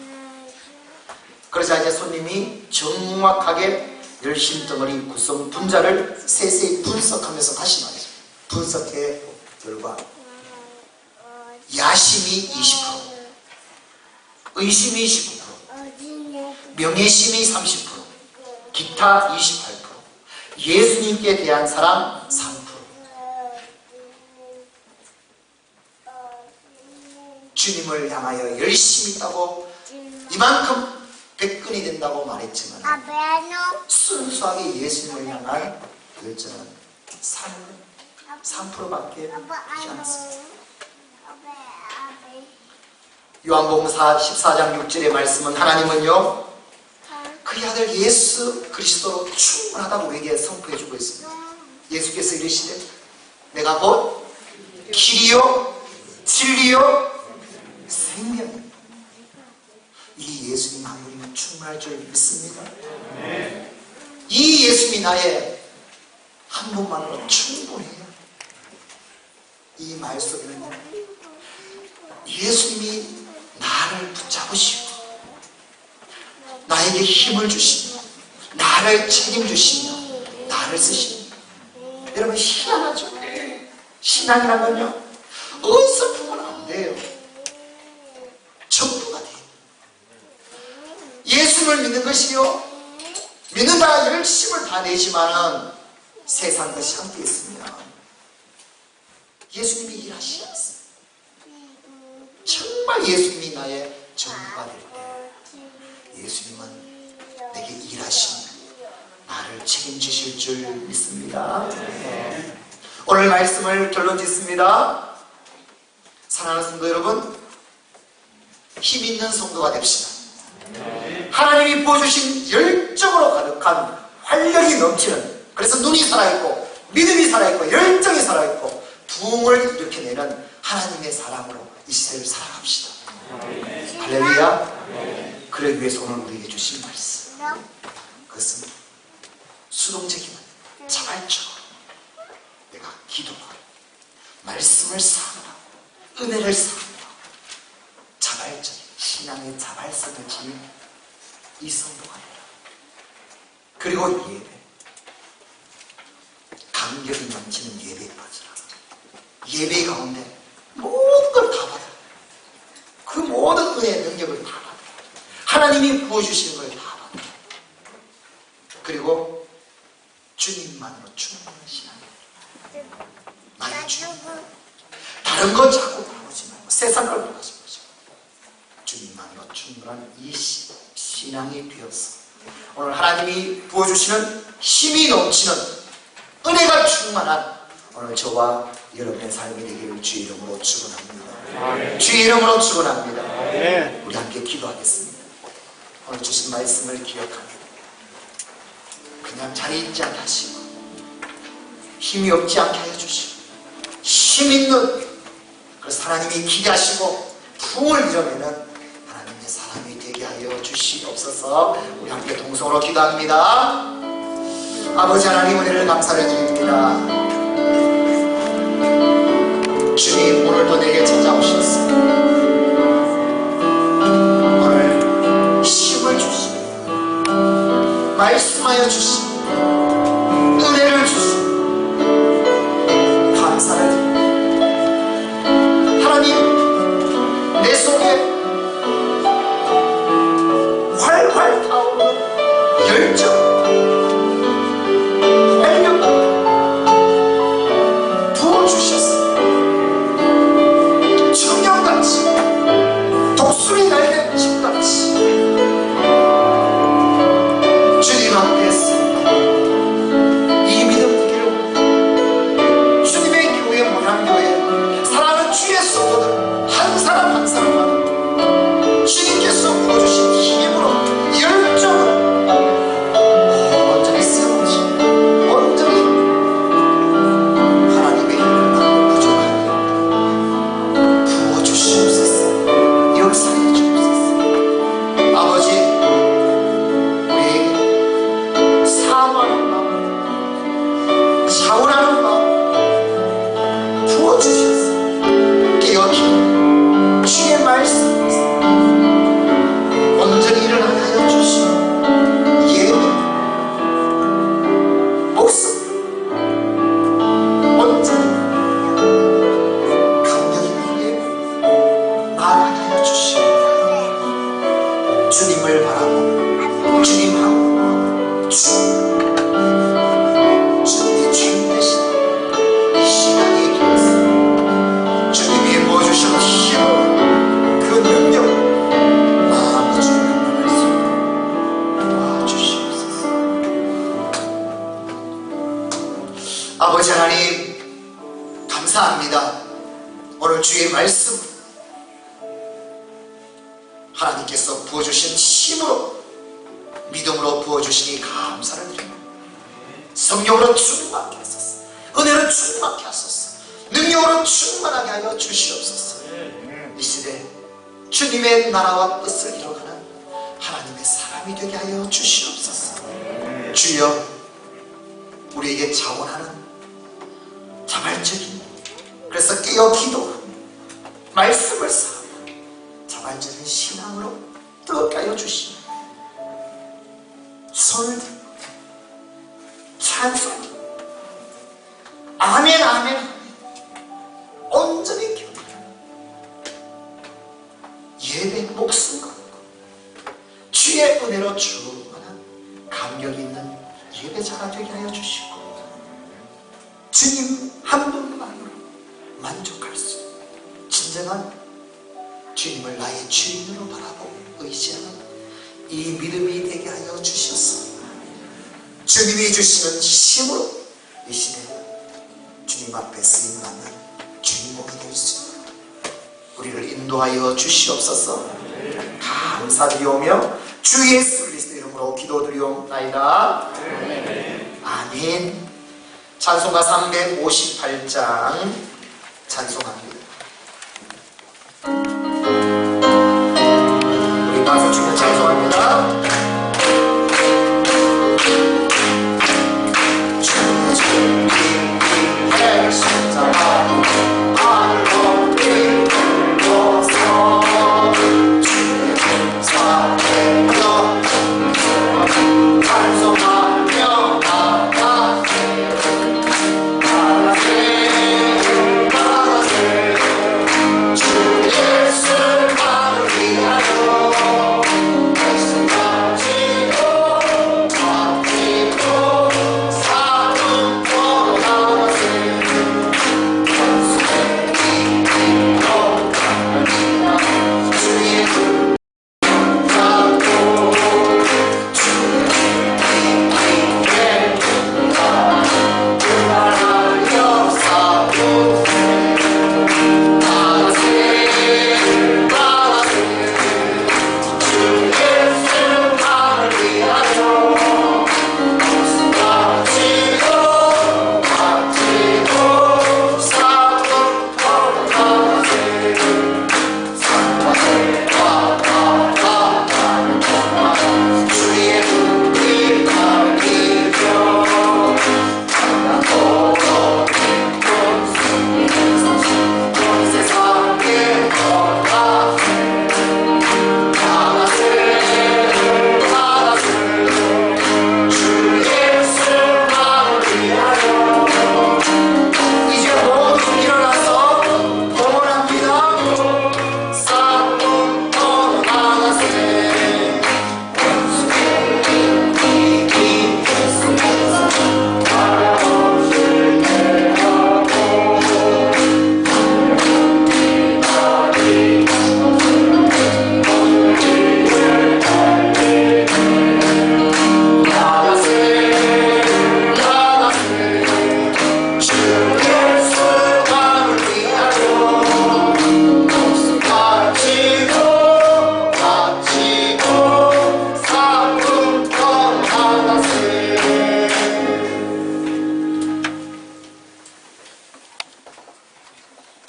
그러자 이제 손님이 정확하게 열심 덩어리 구성 분자를 세세히 분석하면서 다시 말이죠. 분석해 결과 야심이 20%, 의심이 19%, 명예심이 30%, 기타 28%, 예수님께 대한 사랑 3%. 주님을 향하여 열심히 있다고 이만큼 100근이 된다고 말했지만 순수하게 예수님을 향한 열정은 3%밖에 되지 않습니다. 요한복음 14장 6절의 말씀은 하나님은요, 그의 아들 예수 그리스도로 충분하다고 우리에게 선포해주고 있습니다. 예수께서 이르시되 내가 곧 길이요 진리요 생명입니다. 이 예수님 한 분이면 충분할 줄 믿습니다. 이 예수님이 예수님이 나의 한 번만으로 충분해요. 이 말 속에는요, 예수님이 나를 붙잡으시고 나에게 힘을 주시며 나를 책임주시며 나를 쓰시며, 여러분 희한하죠? 신앙이란 건요 어설프면 안 돼요. 전부가 돼요. 예수를 믿는 것이요, 믿는다 열심을 다 내지만은 세상 것이 함께 있으면 예수님이 일하시지 않습니다. 정말 예수님이 나의 전부가 될 때 예수님은 내게 일하시며 나를 책임지실 줄 믿습니다. 오늘 말씀을 결론 짓습니다. 사랑하는 성도 여러분, 힘 있는 성도가 됩시다. 하나님이 부어주신 열정으로 가득한 활력이 넘치는, 그래서 눈이 살아있고 믿음이 살아있고 열정이 살아있고 부흥을 일으켜내는 하나님의 사람으로 이 시대를 살아갑시다. 할렐루야. 그러기 위해서 오늘 우리에게 주신 말씀, 그것은 수동적이면 자발적으로 내가 기도하고 말씀을 사모하고 은혜를 사모하고 자발적인 신앙의 자발성을 지닌 이 성도가 되라. 그리고 예배, 감격이 넘치는 예배에 빠지라. 예배 가운데 모든 걸 다 받아. 그 모든 은혜의 능력을 다 받아. 하나님이 부어주시는 걸 다 받아. 그리고 주님만으로 충분한 신앙이 나의 주님. 다른 거 자꾸 바라보지 말고 세상 걸 바라보지 말고 주님만으로 충분한 이 신앙이 되어서 오늘 하나님이 부어주시는 힘이 넘치는 은혜가 충만한 오늘 저와 여러분의 삶이 되기를 주의 이름으로 축원합니다. 주의 이름으로 축원합니다. 우리 함께 기도하겠습니다. 오늘 주신 말씀을 기억하며 그냥 자리에 있지 않게 하시고 힘이 없지 않게 하여 주시고 힘 있는, 그래서 하나님이 기대하시고 부흥을 이뤄내는 하나님의 사람이 되게 하여 주시옵소서. 우리 함께 동성으로 기도합니다. 아버지 하나님, 은혜를 감사를 드립니다. 주님, 오늘도 내게 찾아오셨습니다. 오늘 힘을 주시고 말씀하여 주시고 은혜를 주시고 감사를 드립니다. 하나님, 내 속에 활활 타오르는 열정, 독수리 날개 집같이 주님 앞에 있습니다. 이 믿음 되기를 주님의 교회, 모양교회 사랑하는 주의 성도들 한 사람 한 사람마다 주님께서 부어주신 힘으로 열정으로 온전히 세워지 온전히 하나님의 일을 나누고 부족하니 부어주시옵소서. 역사해 주옵소서. 아버지, 우리에게 사모하는 마음, 차원하는 마음 부어주셔서 깨어지는 주의 말씀에서 온전히 일어나게 하여 주시고 예배, 목숨 온전히 감격 있는 예배 나아가게 하여 주시고 주님을 바라보고 주님하고 주님이 주님 되신 이 신앙의 길에서 주님이 보여주신 힘으로 그 능력을 마음껏 주님을 만날 수 도와주시옵소서. 아버지 하나님, 감사합니다. 오늘 주의 말씀 하나님께서 부어주신 힘으로 믿음으로 부어주시니 감사를 드립니다. 성령으로 충만하게 하소서. 은혜로 충만하게 하소서. 능력으로 충만하게 하여 주시옵소서. 이 시대 주님의 나라와 뜻을 이뤄가는 하나님의 사람이 되게 하여 주시옵소서. 주여, 우리에게 자원하는 자발적인, 그래서 깨어 기도하며 말씀을 사하며 자발적인 신앙으로 뜨겁게 주시는 손을 들고 찬송 아멘 아멘 온전히 경외하는 예배 목숨 걸고 주의 은혜로 충만한 감격 있는 예배자가 되게 하여 주시고 주님 한 분만으로 만족할 수 있는 진정한 주님을 나의 주인으로 바라보고 의지하는 이 믿음이 되게 하여 주셔서 주님이 주시는 힘으로 이 시대에 주님 앞에 쓰임받는 주인공이 될 수 있도록 우리를 인도하여 주시옵소서. 감사드리오며 주 예수 그리스도 이름으로 기도드리옵나이다. 아멘. 찬송가 358장 찬송합니다. 우리 가수 주면 찬송합니다.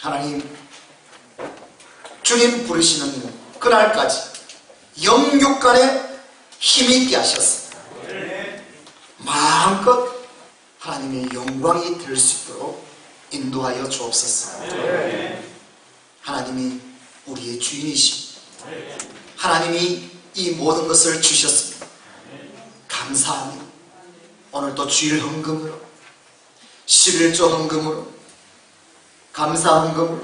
하나님, 주님 부르시는 그날까지 영육간에 힘있게 하셔서 마음껏 하나님의 영광이 될 수 있도록 인도하여 주옵소서. 하나님이 우리의 주인이십니다. 하나님이 이 모든 것을 주셨습니다. 감사합니다. 오늘도 주일 헌금으로 11조 헌금으로 감사 헌금으로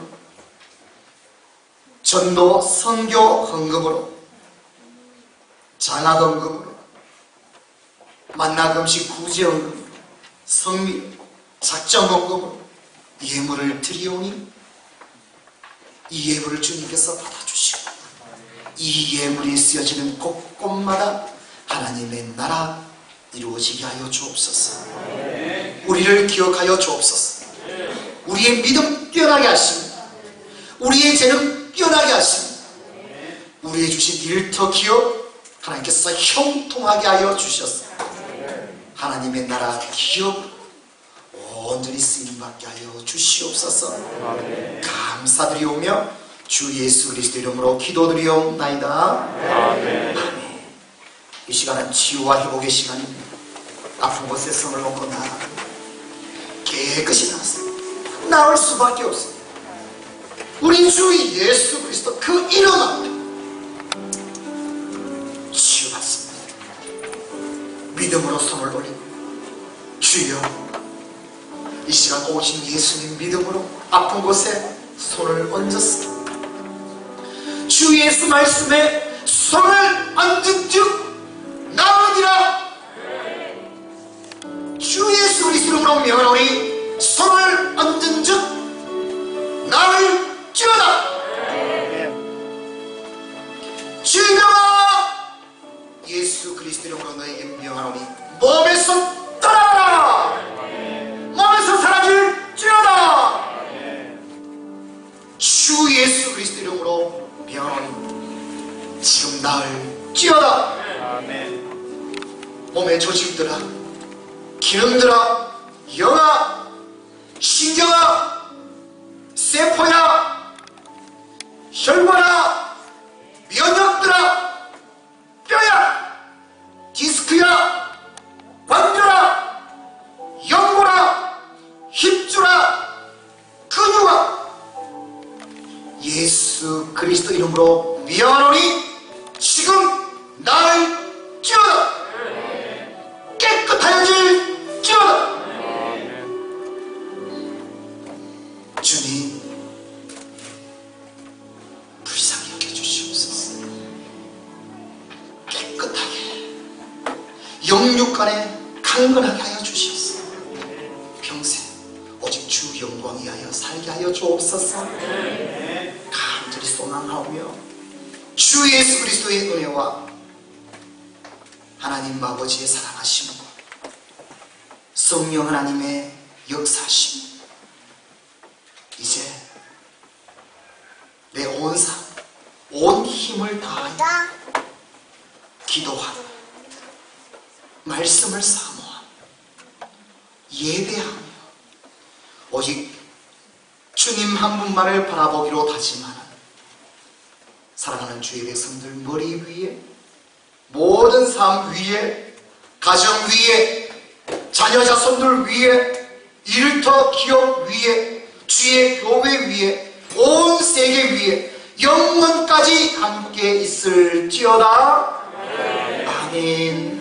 전도 선교 헌금으로 장학 헌금으로 만나금식 구제 헌금으로 성미 작정 헌금으로 예물을 드리오니 이 예물을 주님께서 받아주시고 이 예물이 쓰여지는 곳곳마다 하나님의 나라 이루어지게 하여 주옵소서. 우리를 기억하여 주옵소서. 우리의 믿음 뛰어나게 하십니다. 우리의 재능 뛰어나게 하십니다. 우리의 주신 일터 기업 하나님께서 형통하게 하여 주셨습니다. 하나님의 나라 기업 온전히 쓰임받게 하여 주시옵소서. 감사드리오며 주 예수 그리스도 이름으로 기도드리옵나이다. 아멘. 이 시간은 치유와 회복의 시간입니다. 아픈 곳에 손을 얹고 나아 깨끗이 나았습니다. 나을 수밖에 없습니다. 우리 주 예수 그리스도 그 이름 앞에 치유받습니다. 믿음으로 손을 올리고 주여, 이 시간 오신 예수님 믿음으로 아픈 곳에 손을 얹었습니다. 주 예수 말씀에 손을 얹은 즉 나으리라. 주 예수 그리스도로 명하노니 손을 얹은 즉 나을지어다. 주님아, 예수 그리스도 이름으로 너에게 명하노니 몸에서 떠나라. 몸에서 사라질지어다. 주 예수 그리스도 이름으로 명하노니 지금 나을지어다. 몸의 조직들아, 기능들아, 영아, 신경아, 세포야, 혈관아, 면역들아, 뼈야, 디스크야, 관절아, 연골아, 힘줄아, 근육아, 예수 그리스도 이름으로 명하노니 지금 나을지어다. 깨끗하여질지어다. 주님, 불쌍히 여겨주시옵소서. 깨끗하게 영육간에 강건하게 하여 주시옵소서. 평생 오직 주 영광 위하여 살게 하여 주옵소서. 간절히 소망하오며 주 예수 그리스도의 은혜와 하나님 아버지의 사랑하심과 성령 하나님의 역사심, 이제 내 온 삶, 온 힘을 다하여 기도하며 말씀을 사모하며 예배하며 오직 주님 한 분만을 바라보기로 다짐하는 사랑하는 주의 백성들 머리 위에, 모든 삶 위에, 가정 위에, 자녀 자손들 위에, 일터 기업 위에, 주의 교회 위에, 온 세계 위에 영원까지 함께 있을지어다. 아멘.